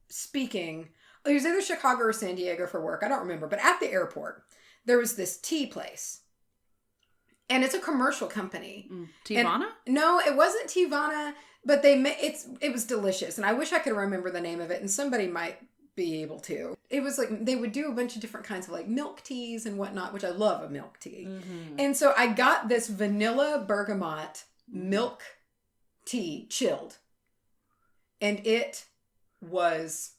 B: speaking, it was either Chicago or San Diego for work, I don't remember, but at the airport, there was this tea place. And it's a commercial company.
A: Teavana?
B: No, it wasn't Teavana, but it was delicious. And I wish I could remember the name of it, and somebody might be able to. It was like, they would do a bunch of different kinds of like milk teas and whatnot, which I love a milk tea. And so I got this vanilla bergamot milk tea, chilled. And it was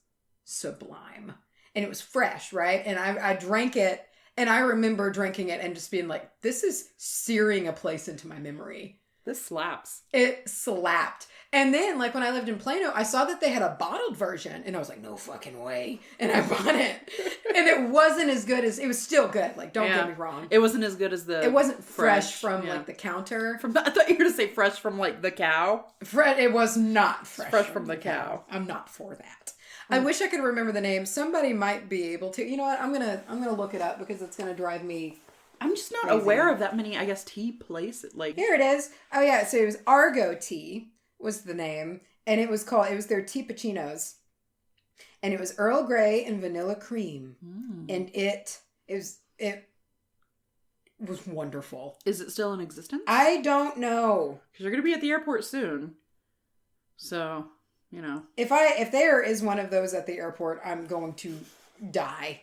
B: sublime. And it was fresh, right? And I drank it, and I remember drinking it and just being like, this is searing a place into my memory.
A: This slaps. It
B: slapped. And then, like, when I lived in Plano, I saw that they had a bottled version, and I was like, no fucking way. And I bought it. And it wasn't as good as, it was still good. Like, don't get me wrong.
A: It wasn't as good as the
B: It wasn't fresh from, like, the counter.
A: I thought you were going to say fresh from, like, the cow.
B: It was not fresh
A: from the cow.
B: I'm not for that. I wish I could remember the name. Somebody might be able to. You know what? I'm gonna look it up because it's gonna drive me.
A: I'm just not aware of that many, I guess, tea places. Like,
B: here it is. Oh yeah, so it was Argo Tea was the name, and it was their tea Pacinos, and it was Earl Grey and vanilla cream, and it was wonderful.
A: Is it still in existence?
B: I don't know,
A: because you're gonna be at the airport soon, so. You know,
B: if there is one of those at the airport, I'm going to die.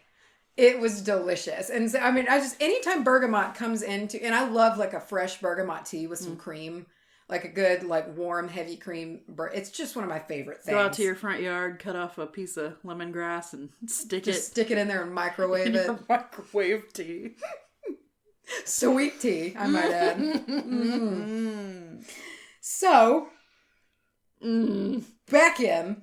B: It was delicious. And so, I mean, anytime bergamot comes into, and I love like a fresh bergamot tea with some cream, like a good, like warm, heavy cream. It's just one of my favorite things.
A: Go out to your front yard, cut off a piece of lemongrass and stick it
B: in there and microwave it.
A: Microwave tea.
B: Sweet tea, I might add. So, back in,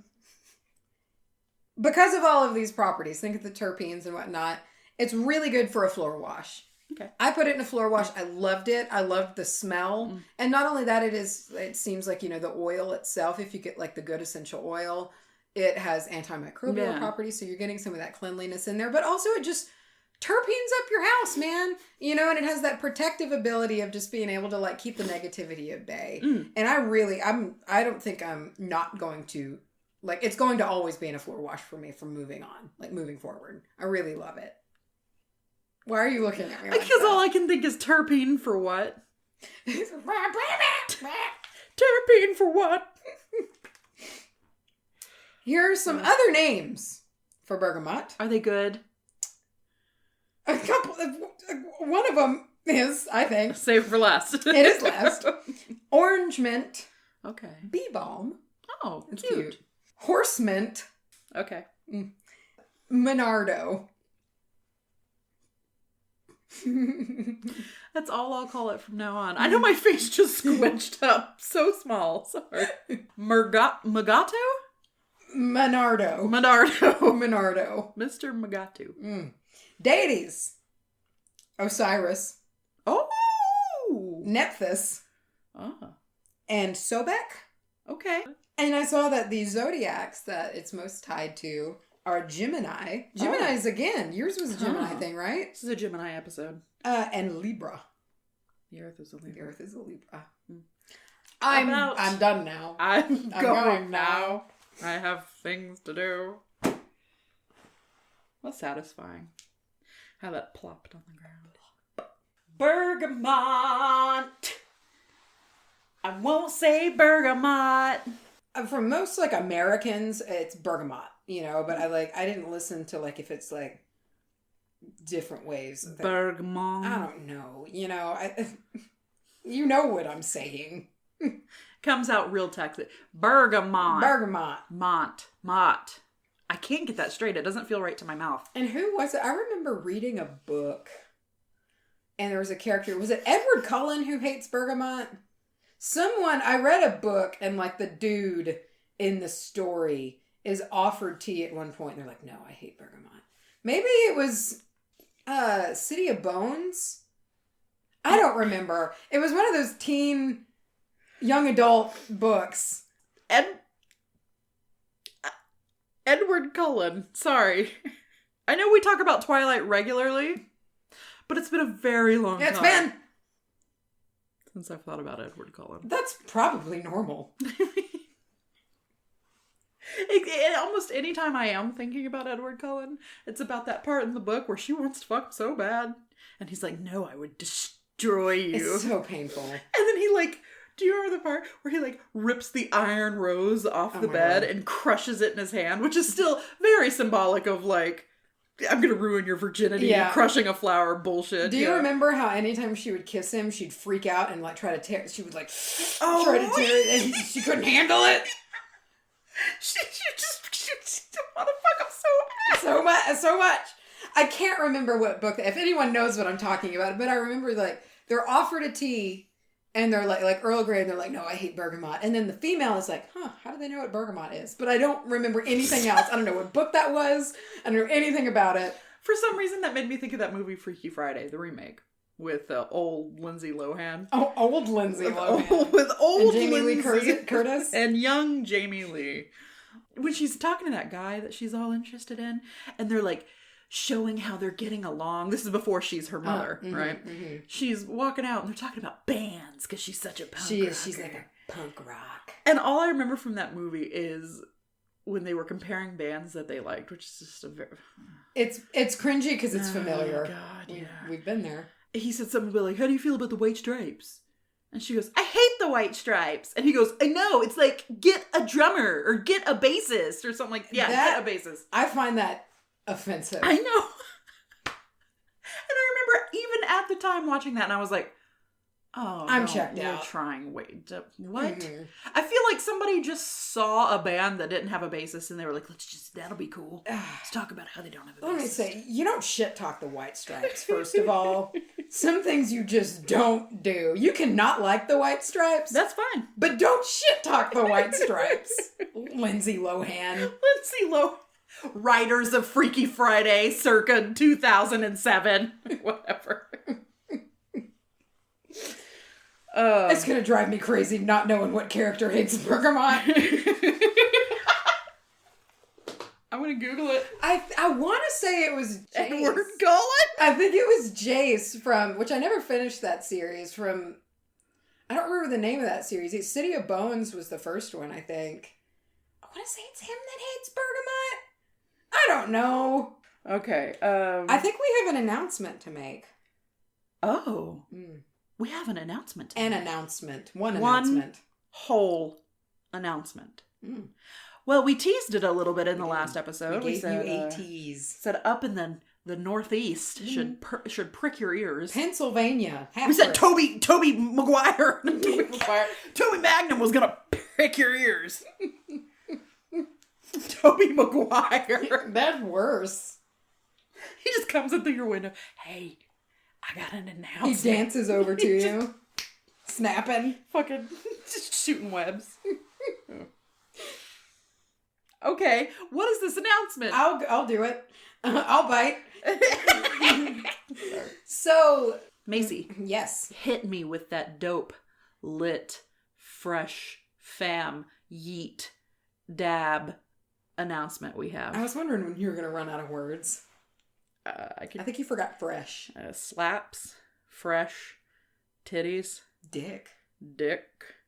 B: because of all of these properties, think of the terpenes and whatnot, it's really good for a floor wash.
A: Okay.
B: I put it in a floor wash. I loved it. I loved the smell. And not only that, it seems like, the oil itself, if you get like the good essential oil, it has antimicrobial properties. So you're getting some of that cleanliness in there, but also it just terpenes up your house, man. And it has that protective ability of just being able to like keep the negativity at bay. And I don't think I'm not going to, like, it's going to always be in a floor wash for me from moving forward. I really love it. Why are you looking at me like
A: because
B: that?
A: All I can think is terpene for what? Terpene for what?
B: Here are some other names for bergamot.
A: Are they good?
B: A couple of, one of them is, I think.
A: Save for last.
B: It is last. Orange mint.
A: Okay.
B: Bee balm.
A: Oh,
B: it's cute. Horse mint.
A: Okay.
B: Monardo.
A: That's all I'll call it from now on. I know my face just squished up. So small. Sorry. Magato?
B: Monardo. Mr.
A: Magatu.
B: Deities. Osiris.
A: Oh!
B: Nephthys. And Sobek.
A: Okay.
B: And I saw that the zodiacs that it's most tied to are Gemini. Gemini's again. Yours was a Gemini thing, right?
A: This is a Gemini episode.
B: And Libra.
A: The Earth is a Libra.
B: I'm done now.
A: I'm going now. I have things to do. What's satisfying? How that plopped on the ground. Bergamot. I won't say bergamot.
B: For most like Americans, it's bergamot, but I didn't listen to like if it's like different ways.
A: Bergamot.
B: I don't know. You know what I'm saying.
A: Comes out real Texas. Bergamot. Mott. I can't get that straight. It doesn't feel right to my mouth.
B: And who was it? I remember reading a book and there was a character. Was it Edward Cullen who hates bergamot? I read a book and like the dude in the story is offered tea at one point and they're like, no, I hate bergamot. Maybe it was City of Bones. I don't remember. It was one of those teen young adult books.
A: Edward Cullen. Sorry. I know we talk about Twilight regularly, but it's been a very long time.
B: It's been
A: since I've thought about Edward Cullen.
B: That's probably normal.
A: Almost any time I am thinking about Edward Cullen, it's about that part in the book where she wants to fuck so bad. And he's like, no, I would destroy you.
B: It's so painful.
A: And then he like, do you remember the part where he like rips the iron rose off the bed and crushes it in his hand, which is still very symbolic of like, I'm gonna ruin your virginity, crushing a flower bullshit.
B: Do you remember how anytime she would kiss him, she'd freak out and like try to tear, she would like try to tear it and she couldn't handle it?
A: She want to fuck him
B: so much. I can't remember what book, if anyone knows what I'm talking about, but I remember like they're offered a tea and they're like Earl Grey and they're like, no, I hate bergamot. And then the female is like, how do they know what bergamot is? But I don't remember anything else. I don't know what book that was. I don't know anything about it.
A: For some reason that made me think of that movie Freaky Friday, the remake. With old Lindsay Lohan.
B: Oh, old Lindsay Lohan.
A: With old
B: and Jamie
A: Lindsay
B: Lee Curtis.
A: And young Jamie Lee. When she's talking to that guy that she's all interested in, and they're like showing how they're getting along. This is before she's her mother, right? Mm-hmm. She's walking out and they're talking about bands because she's such a punk rocker.
B: She's like a punk rock.
A: And all I remember from that movie is when they were comparing bands that they liked, which is just a very...
B: It's cringy because it's familiar.
A: Oh, God, yeah.
B: We've been there.
A: He said something about like, how do you feel about the White Stripes? And she goes, I hate the White Stripes. And he goes, I know, it's like, get a drummer or get a bassist or something like, get a bassist.
B: I find that offensive.
A: I know. And I remember even at the time watching that and I was like, oh,
B: I'm checked
A: you're
B: out.
A: trying, what?
B: Mm-hmm.
A: I feel like somebody just saw a band that didn't have a bassist and they were like, that'll be cool. Let's talk about how they don't have a bassist.
B: Let me say, you don't shit talk the White Stripes, first of all. Some things you just don't do. You cannot like the White Stripes.
A: That's fine.
B: But don't shit talk the White Stripes. Lindsay Lohan.
A: Writers of Freaky Friday circa 2007. Whatever.
B: It's going to drive me crazy not knowing what character hates bergamot.
A: I'm going to Google it.
B: I want to say it was Jace.
A: Edward Cullen?
B: I think it was Jace from, which I never finished that series, from, I don't remember the name of that series. City of Bones was the first one, I think. I want to say it's him that hates bergamot. I don't know.
A: Okay.
B: I think we have an announcement to make.
A: Oh. We have an announcement.
B: One announcement.
A: Whole announcement. Well, we teased it a little bit in the last episode.
B: We gave you a tease.
A: Said up in the Northeast should prick your ears.
B: Pennsylvania.
A: We said Toby Maguire. Toby Magnum was gonna prick your ears. Toby Maguire.
B: That's worse.
A: He just comes in through your window. Hey, I got an announcement.
B: He dances over to you. Snapping.
A: Fucking just shooting webs. Okay, what is this announcement?
B: I'll do it. I'll bite. So,
A: Macy.
B: Yes.
A: Hit me with that dope, lit, fresh, fam, yeet, dab announcement we have.
B: I was wondering when you were going to run out of words. I think you forgot fresh.
A: Slaps, fresh, titties.
B: Dick.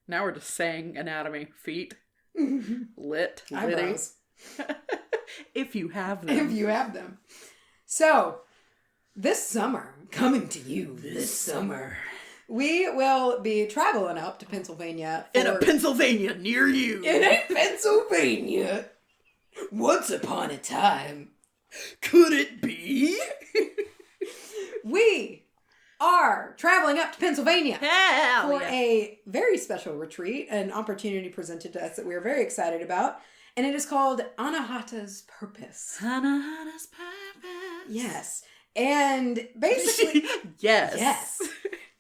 A: Now we're just saying anatomy. Feet. Lit.
B: Eyebrows.
A: If you have them. So, this summer, coming to you this summer,
B: we will be traveling up to Pennsylvania.
A: In a Pennsylvania near you.
B: In a Pennsylvania. Once upon a time.
A: Could it be?
B: We are traveling up to Pennsylvania
A: for
B: a very special retreat, an opportunity presented to us that we are very excited about. And it is called Anahata's Purpose.
A: Anahata's Purpose.
B: Yes. And basically...
A: Yes.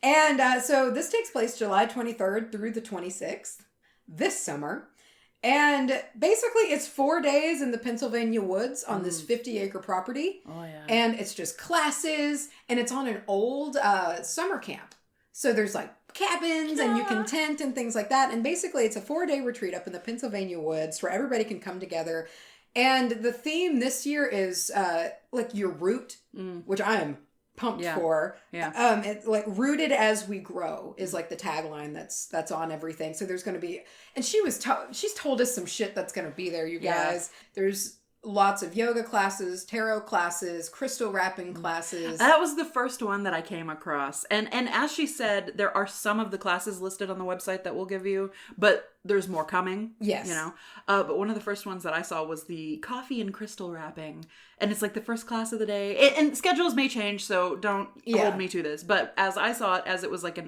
B: And so this takes place July 23rd through the 26th this summer. And basically it's 4 days in the Pennsylvania woods on this 50-acre property.
A: Oh, yeah.
B: And it's just classes, and it's on an old summer camp. So there's like cabins and you can tent and things like that. And basically it's a 4-day retreat up in the Pennsylvania woods where everybody can come together. And the theme this year is like your root, which I am pumped for.
A: Yeah.
B: It's like rooted as we grow is like the tagline that's on everything. So there's going to be, and she's told us some shit that's going to be there, you guys. There's lots of yoga classes, tarot classes, crystal wrapping classes.
A: That was the first one that I came across. And as she said, there are some of the classes listed on the website that we'll give you, but there's more coming.
B: Yes.
A: You know? But one of the first ones that I saw was the coffee and crystal wrapping. And it's like the first class of the day. And schedules may change, so don't hold me to this. But as I saw it, as it was like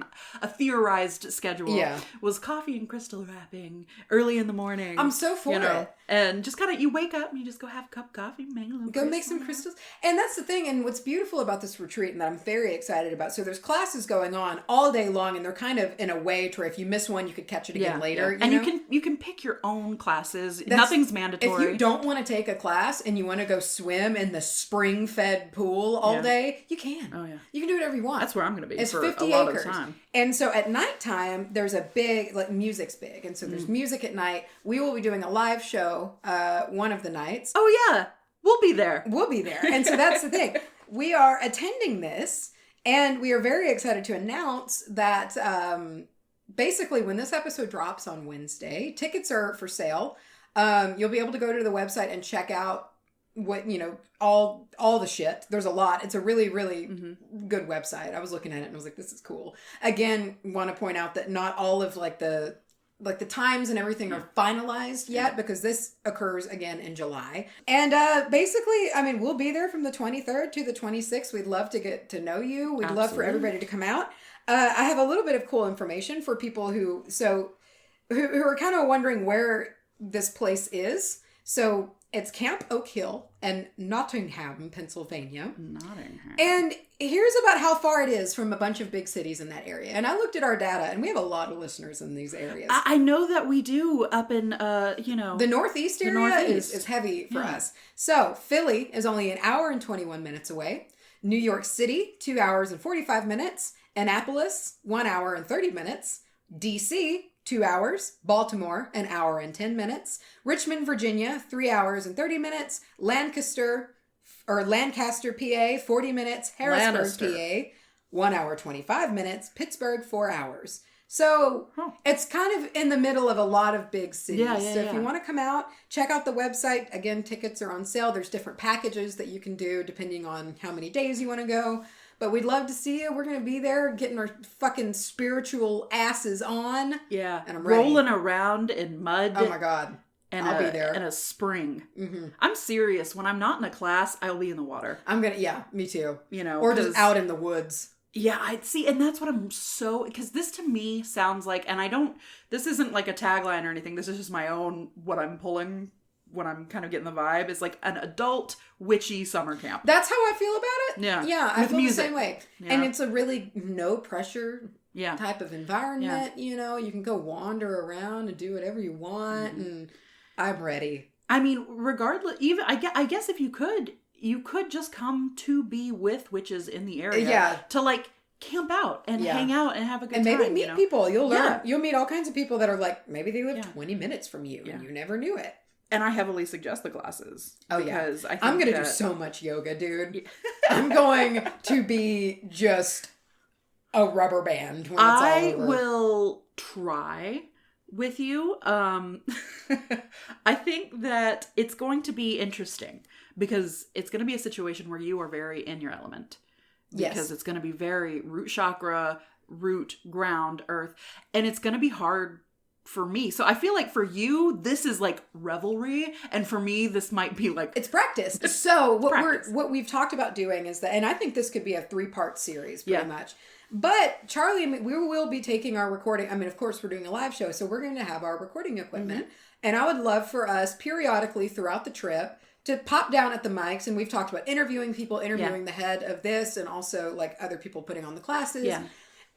A: a theorized schedule, was coffee and crystal wrapping early in the morning.
B: I'm so for it.
A: And just kind of, you wake up and you just go have a cup of coffee,
B: make some crystals. And that's the thing. And what's beautiful about this retreat and that I'm very excited about. So there's classes going on all day long, and they're kind of in a way to where if you miss one, you could catch it again later.
A: And you can pick your own classes. Nothing's mandatory.
B: If you don't want to take a class and you want to go swim in the spring-fed pool all day, you can.
A: Oh, yeah.
B: You can do whatever you want.
A: That's where I'm going to be
B: it's
A: for
B: 50
A: a lot
B: acres.
A: of time.
B: And so at nighttime, there's a big, like, music's big. And so there's music at night. We will be doing a live show one of the nights.
A: Oh, yeah. We'll be there.
B: And so that's the thing. We are attending this, and we are very excited to announce that basically when this episode drops on Wednesday, tickets are for sale. You'll be able to go to the website and check out what, all the shit. There's a lot. It's a really, really good website. I was looking at it and I was like, this is cool. Again, want to point out that not all of the times and everything are finalized yet, because this occurs again in July. And basically, I mean, we'll be there from the 23rd to the 26th. We'd love to get to know you. We'd love for everybody to come out. I have a little bit of cool information for people who are kind of wondering where this place is. So it's Camp Oak Hill in Nottingham, Pennsylvania. And here's about how far it is from a bunch of big cities in that area. And I looked at our data, and we have a lot of listeners in these areas.
A: I know that we do up in, the
B: Northeast area is heavy for us. So Philly is only an hour and 21 minutes away. New York City, 2 hours and 45 minutes. Annapolis, 1 hour and 30 minutes. DC, 2 hours. Baltimore, an hour and 10 minutes. Richmond, Virginia, 3 hours and 30 minutes. Lancaster, PA, 40 minutes. Harrisburg, PA, 1 hour, 25 minutes. Pittsburgh, 4 hours. So it's kind of in the middle of a lot of big cities. So if you want to come out, check out the website. Again, tickets are on sale. There's different packages that you can do depending on how many days you want to go. But we'd love to see you. We're going to be there getting our fucking spiritual asses on.
A: Yeah.
B: And I'm ready.
A: Rolling around in mud.
B: Oh my God.
A: And
B: I'll be there.
A: And a spring. I'm serious. When I'm not in a class, I'll be in the water.
B: Me too.
A: Or
B: just out in the woods.
A: Yeah, I'd see. And that's what I'm because this to me sounds like, and this isn't like a tagline or anything. This is just my own, what I'm pulling when I'm kind of getting the vibe, is like an adult witchy summer camp.
B: That's how I feel about it.
A: Yeah.
B: Yeah, I feel the same way.
A: Yeah.
B: And it's a really no pressure
A: yeah.
B: type of environment, you know, you can go wander around and do whatever you want, and I'm ready.
A: I mean, regardless, even I guess if you could just come to be with witches in the area, to like camp out and hang out and have a good time.
B: And maybe meet people. You'll learn. You'll meet all kinds of people that are like, maybe they live 20 minutes from you and you never knew it.
A: And I heavily suggest the classes.
B: Oh,
A: because I think
B: I'm going to do so much yoga, dude. I'm going to be just a rubber band when it's all over.
A: I will try with you. I think that it's going to be interesting because it's going to be a situation where you are very in your element. Because it's going to be very root chakra, root, ground, earth. And it's going to be hard for me. So I feel like for you, this is like revelry. And for me, this might be like...
B: It's practice. So what we've talked about doing is that, and I think this could be a 3-part series pretty much. But Charlye, we will be taking our recording. I mean, of course, we're doing a live show, so we're going to have our recording equipment. And I would love for us periodically throughout the trip to pop down at the mics. And we've talked about interviewing people, interviewing the head of this, and also like other people putting on the classes. Yeah.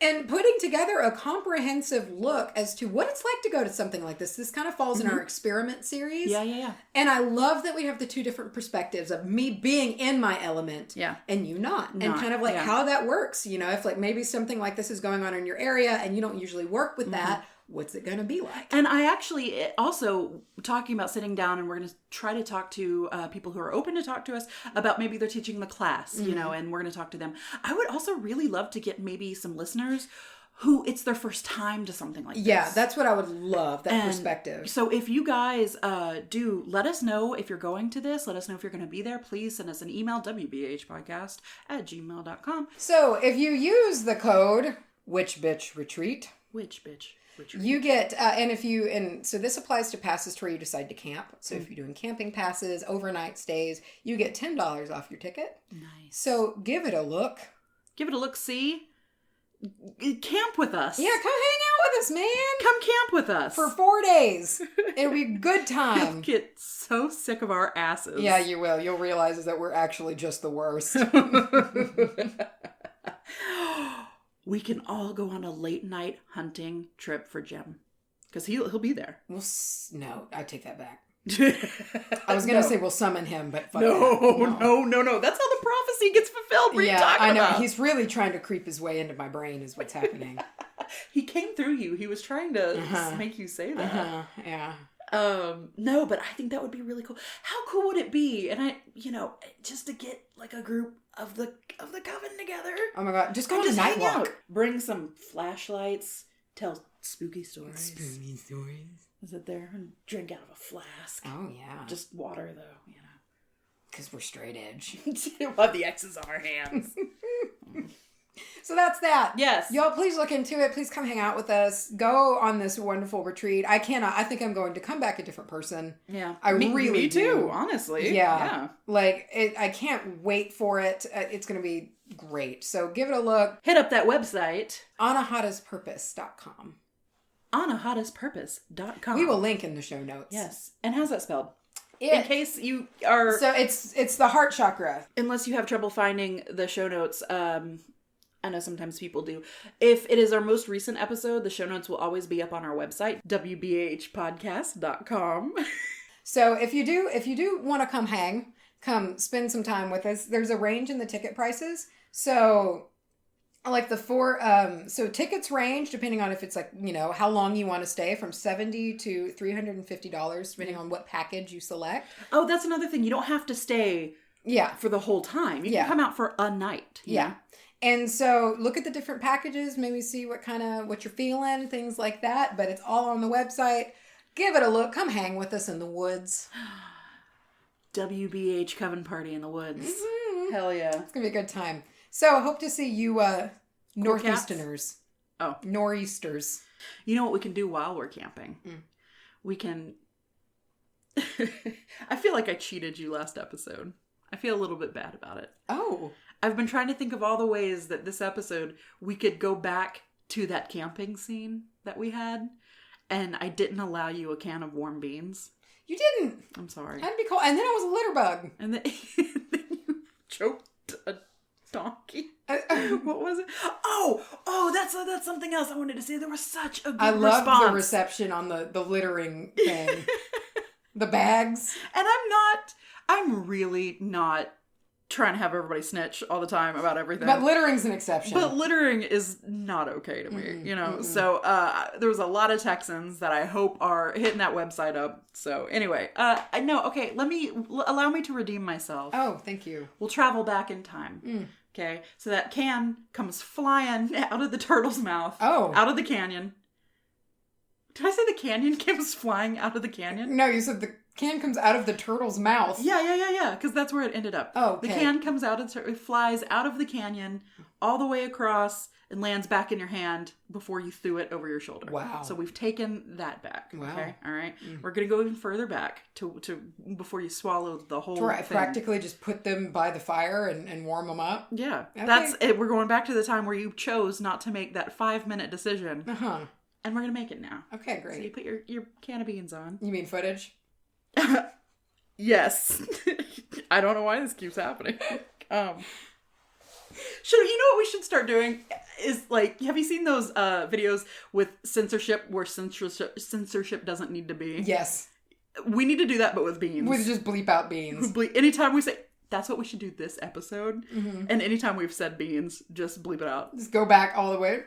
B: And putting together a comprehensive look as to what it's like to go to something like this. This kind of falls in our experiment series. Yeah. And I love that we have the 2 different perspectives of me being in my element and you not. And kind of like how that works. You know, if like maybe something like this is going on in your area and you don't usually work with that, what's it going to be like?
A: And I actually also talking about sitting down, and we're going to try to talk to people who are open to talk to us about maybe they're teaching the class, you know, and we're going to talk to them. I would also really love to get maybe some listeners who it's their first time to something like this.
B: Yeah, that's what I would love, that perspective.
A: So if you guys do, let us know if you're going to this. Let us know if you're going to be there. Please send us an email, wbahpodcast@gmail.com.
B: So if you use the code WITCHBITCHRETREAT, you get, so this applies to passes to where you decide to camp. So if you're doing camping passes, overnight stays, you get $10 off your ticket.
A: Nice.
B: So give it a look.
A: Give it a look-see. Camp with us.
B: Yeah, come hang out with us, man.
A: Come camp with us.
B: For 4 days. It'll be a good time.
A: You'll get so sick of our asses.
B: Yeah, you will. You'll realize that we're actually just the worst.
A: We can all go on a late night hunting trip for Jim. Because he'll be there.
B: No, I take that back. I was going to say we'll summon him, but fuck
A: no. That's how the prophecy gets fulfilled. What are you talking about?
B: I know. He's really trying to creep his way into my brain is what's happening.
A: He came through you. He was trying to make you say that.
B: Yeah.
A: No, but I think that would be really cool. How cool would it be? And just to get like a group of the coven together.
B: Oh my God. Just go on a night walk.
A: Bring some flashlights. Tell spooky stories.
B: Spooky stories.
A: Sit there and drink out of a flask.
B: Oh, yeah.
A: Just water, though,
B: Because we're straight edge.
A: We'll have the X's on our hands.
B: So that's that.
A: Yes.
B: Y'all, please look into it. Please come hang out with us. Go on this wonderful retreat. I think I'm going to come back a different person.
A: Yeah.
B: Me
A: too, honestly.
B: Yeah. I can't wait for it. It's going to be great. So give it a look.
A: Hit up that website.
B: Anahataspurpose.com.
A: Anahataspurpose.com.
B: We will link in the show notes.
A: Yes. And how's that spelled? In case you are...
B: So it's the heart chakra.
A: Unless you have trouble finding the show notes, I know sometimes people do. If it is our most recent episode, the show notes will always be up on our website, wbahpodcast.com. So
B: if you do want to come spend some time with us, there's a range in the ticket prices. So... like so tickets range depending on if it's how long you want to stay, from $70 to $350 depending on what package you select.
A: Oh, that's another thing. You don't have to stay for the whole time. You can come out for a night.
B: Yeah. And so look at the different packages, maybe see what you're feeling, things like that. But it's all on the website. Give it a look. Come hang with us in the woods.
A: WBH Coven Party in the woods. Mm-hmm. Hell yeah.
B: It's going to be a good time. So I hope to see you Northeasterners.
A: Oh.
B: Nor'easters.
A: You know what we can do while we're camping? We can... I feel like I cheated you last episode. I feel a little bit bad about it.
B: Oh.
A: I've been trying to think of all the ways that this episode we could go back to that camping scene that we had, and I didn't allow you a can of warm beans.
B: You didn't.
A: I'm sorry.
B: That'd be cool. And then I was a litter bug.
A: And then you choked a donkey. What was it? Oh, that's something else I wanted to say. There was such a good response. I love
B: the reception on the littering thing. The bags.
A: And I'm really not trying to have everybody snitch all the time about everything.
B: But littering's an exception.
A: But littering is not okay to me, So there was a lot of Texans that I hope are hitting that website up. So anyway, okay, allow me to redeem myself.
B: Oh, thank you.
A: We'll travel back in time. Okay, so that can comes flying out of the turtle's mouth.
B: Oh.
A: Out of the canyon. Did I say the canyon comes flying out of the canyon?
B: No, you said the can comes out of the turtle's mouth.
A: Yeah, because that's where it ended up.
B: Oh, okay.
A: The can comes out, it flies out of the canyon all the way across and lands back in your hand before you threw it over your shoulder.
B: Wow.
A: So we've taken that back.
B: Wow.
A: Okay, all right? We're going to go even further back to before you swallow the whole thing.
B: Practically just put them by the fire and warm them up?
A: Yeah. Okay. That's it. We're going back to the time where you chose not to make that 5-minute decision.
B: Uh-huh.
A: And we're going to make it now.
B: Okay, great.
A: So you put your can of beans on.
B: You mean footage?
A: Yes. I don't know why this keeps happening. You know what we should start doing is have you seen those videos with censorship where censorship doesn't need to be?
B: Yes.
A: We need to do that, but with beans.
B: We just bleep out beans.
A: Anytime we say, that's what we should do this episode. Mm-hmm. And anytime we've said beans, just bleep it out.
B: Just go back all the way.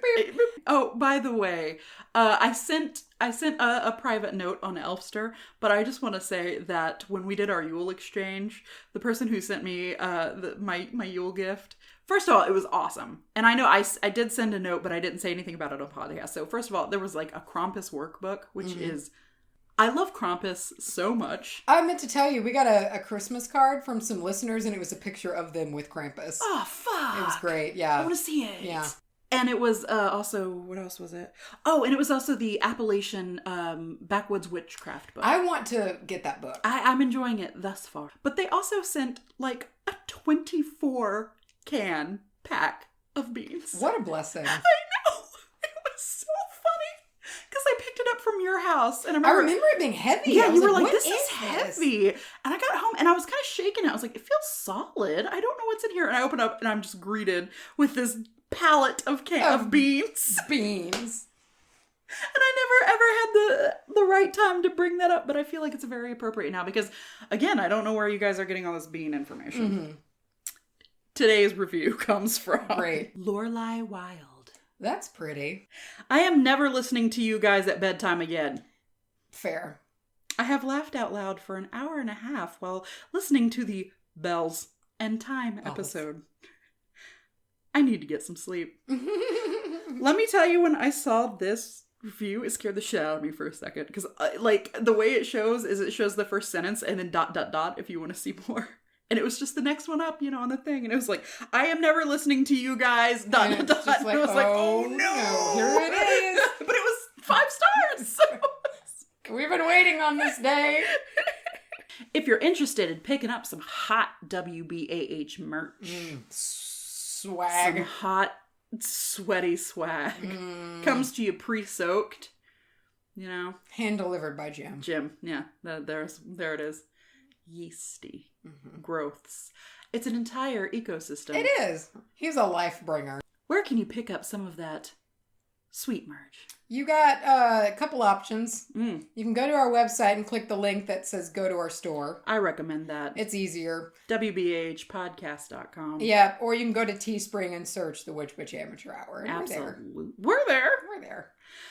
A: Oh, by the way, I sent a private note on Elfster, but I just want to say that when we did our Yule exchange, the person who sent me my Yule gift First of all, it was awesome. And I know I did send a note, but I didn't say anything about it on podcast. So first of all, there was like a Krampus workbook, which is... I love Krampus so much.
B: I meant to tell you, we got a Christmas card from some listeners, and it was a picture of them with Krampus.
A: Oh, fuck.
B: It was great, yeah.
A: I want to see it.
B: Yeah.
A: And it was also, what else was it? Oh, and it was also the Appalachian Backwoods Witchcraft book.
B: I want to get that book.
A: I'm enjoying it thus far. But they also sent like a 24 can pack of beans.
B: What a blessing.
A: I know. It was so funny. Because I picked it up from your house. And
B: I remember it being heavy.
A: Yeah, you were like, this is heavy. And I got home and I was kind of shaking it. I was like, it feels solid. I don't know what's in here. And I opened up and I'm just greeted with this pallet of beans.
B: Beans.
A: And I never ever had the right time to bring that up, but I feel like it's very appropriate now because, again, I don't know where you guys are getting all this bean information. Mm-hmm. Today's review comes from Lorelei Wild.
B: That's pretty.
A: I am never listening to you guys at bedtime again.
B: Fair.
A: I have laughed out loud for an hour and a half while listening to the Bells and Time episode. I need to get some sleep. Let me tell you, when I saw this review, it scared the shit out of me for a second. Because, like, the way it shows is it shows the first sentence and then ... if you want to see more. And it was just the next one up, on the thing. And it was like, I am never listening to you guys, ... And it was like, oh no.
B: Here it is.
A: But it was 5 stars.
B: We've been waiting on this day.
A: If you're interested in picking up some hot WBAH merch.
B: Swag.
A: Some hot, sweaty swag. Comes to you pre-soaked.
B: Hand delivered by Jim.
A: Yeah. There it is. Yeasty growths. It's an entire ecosystem.
B: It is. He's a life bringer.
A: Where can you pick up some of that sweet merch?
B: You got a couple options. You can go to our website and click the link that says go to our store.
A: I recommend that.
B: It's easier.
A: wbahpodcast.com.
B: Yeah, or you can go to Teespring and search the Witch Bitch Amateur Hour. And
A: Absolutely.
B: We're there.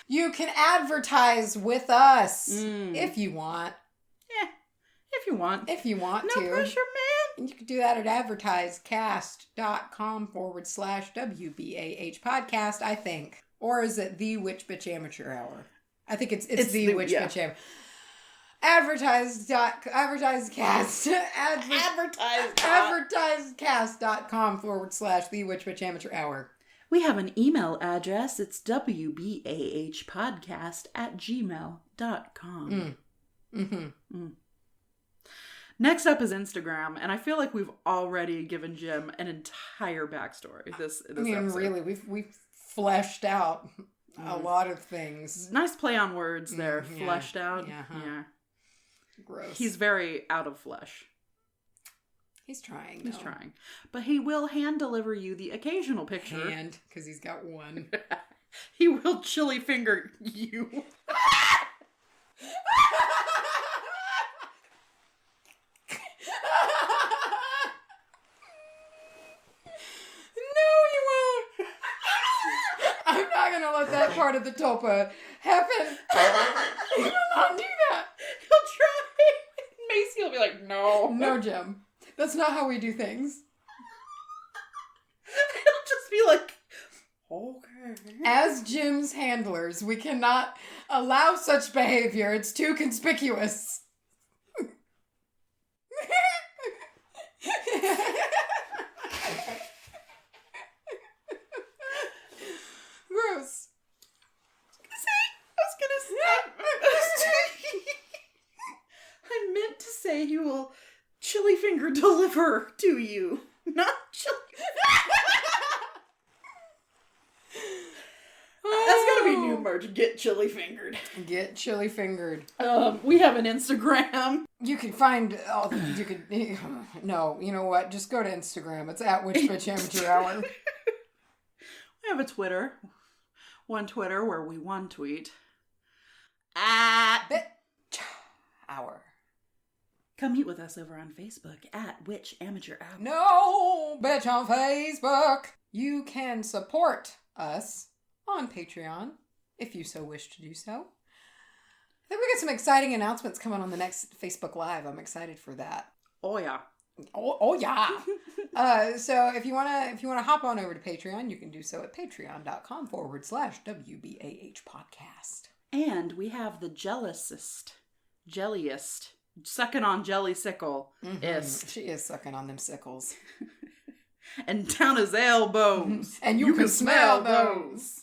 B: You can advertise with us if you want.
A: Yeah, if you want.
B: If you want
A: to. No pressure, man.
B: You can do that at advertisecast.com/WBAH podcast, I think. Or is it the Witch Bitch Amateur Hour? I think it's the Witch Bitch Amateur. Advertisecast.com/the Witch Bitch Amateur Hour.
A: We have an email address. It's wbahpodcast@gmail.com. Next up is Instagram, and I feel like we've already given Jim an entire backstory. This episode.
B: Really, we've fleshed out a lot of things.
A: Nice play on words there. Fleshed out. Yeah.
B: Gross.
A: He's very out of flesh.
B: He's trying.
A: He's trying. But he will hand deliver you the occasional picture.
B: Because he's got one.
A: He will chili finger you.
B: I'm not going to let that part of the tulpa happen. He will not do that.
A: He'll try. Macy will be like, no.
B: No, Jim. That's not how we do things.
A: He'll just be like, okay.
B: As Jim's handlers, we cannot allow such behavior. It's too conspicuous. Gross.
A: I meant to say he will chili finger deliver to you. Not chili. That's gotta be new merch. Get chili fingered.
B: Get chili fingered.
A: We have an Instagram.
B: You can find all the, no, you know what? Just go to Instagram. It's at Witch Bitch Amateur Hour.
A: We have a Twitter. One Twitter where we one tweet. At
B: Bitch Hour.
A: Come meet with us over on Facebook at Witch Amateur Hour.
B: No, bitch on Facebook. You can support us on Patreon if you so wish to do so. I think we got some exciting announcements coming on the next Facebook Live. I'm excited for that.
A: Oh, yeah.
B: Oh yeah. So if you wanna hop on over to Patreon, you can do so at patreon.com/WBAH podcast.
A: And we have the jelliest, sucking on jelly sickle.
B: Mm-hmm. She is sucking on them sickles.
A: And down his elbows.
B: And you can smell those.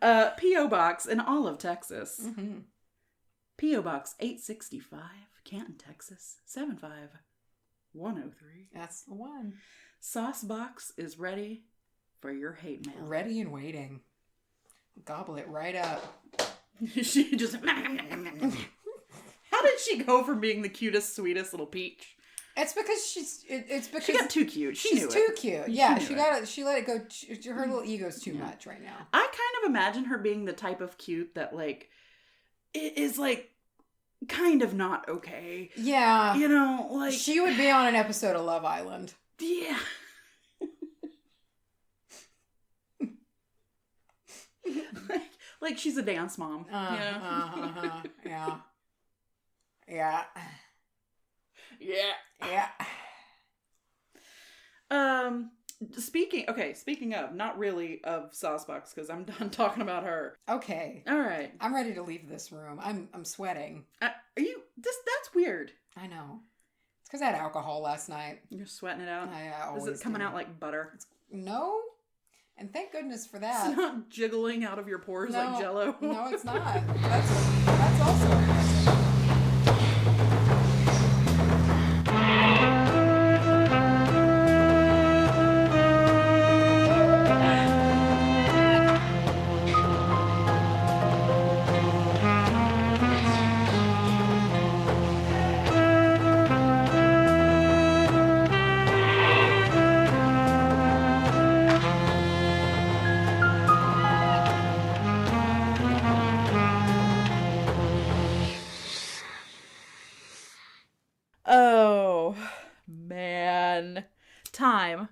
A: P.O. Box in all of Texas.
B: Mm-hmm.
A: P.O. Box 865, Canton, Texas 75103.
B: That's the one.
A: Sauce Box is ready for your hate mail.
B: Ready and waiting. Gobble it right up.
A: She just... How did she go from being the cutest, sweetest little peach?
B: It's because it's because
A: she got too cute.
B: She's too cute. Yeah, she let it go. Her little ego's too much right now.
A: I kind of imagine her being the type of cute that like is like kind of not okay.
B: Yeah,
A: you know, like
B: she would be on an episode of Love Island.
A: Yeah. like she's a dance mom.
B: Yeah.
A: Speaking of, not really of Saucebox, because I'm done talking about her.
B: Okay.
A: All right.
B: I'm ready to leave this room. I'm sweating.
A: Are you? That's weird.
B: I know. It's because I had alcohol last night.
A: You're sweating it out?
B: I always
A: Is it coming out like butter?
B: No. And thank goodness for that.
A: It's not jiggling out of your pores like Jell-O.
B: No, it's not. That's also impressive.
A: Oh, man. Time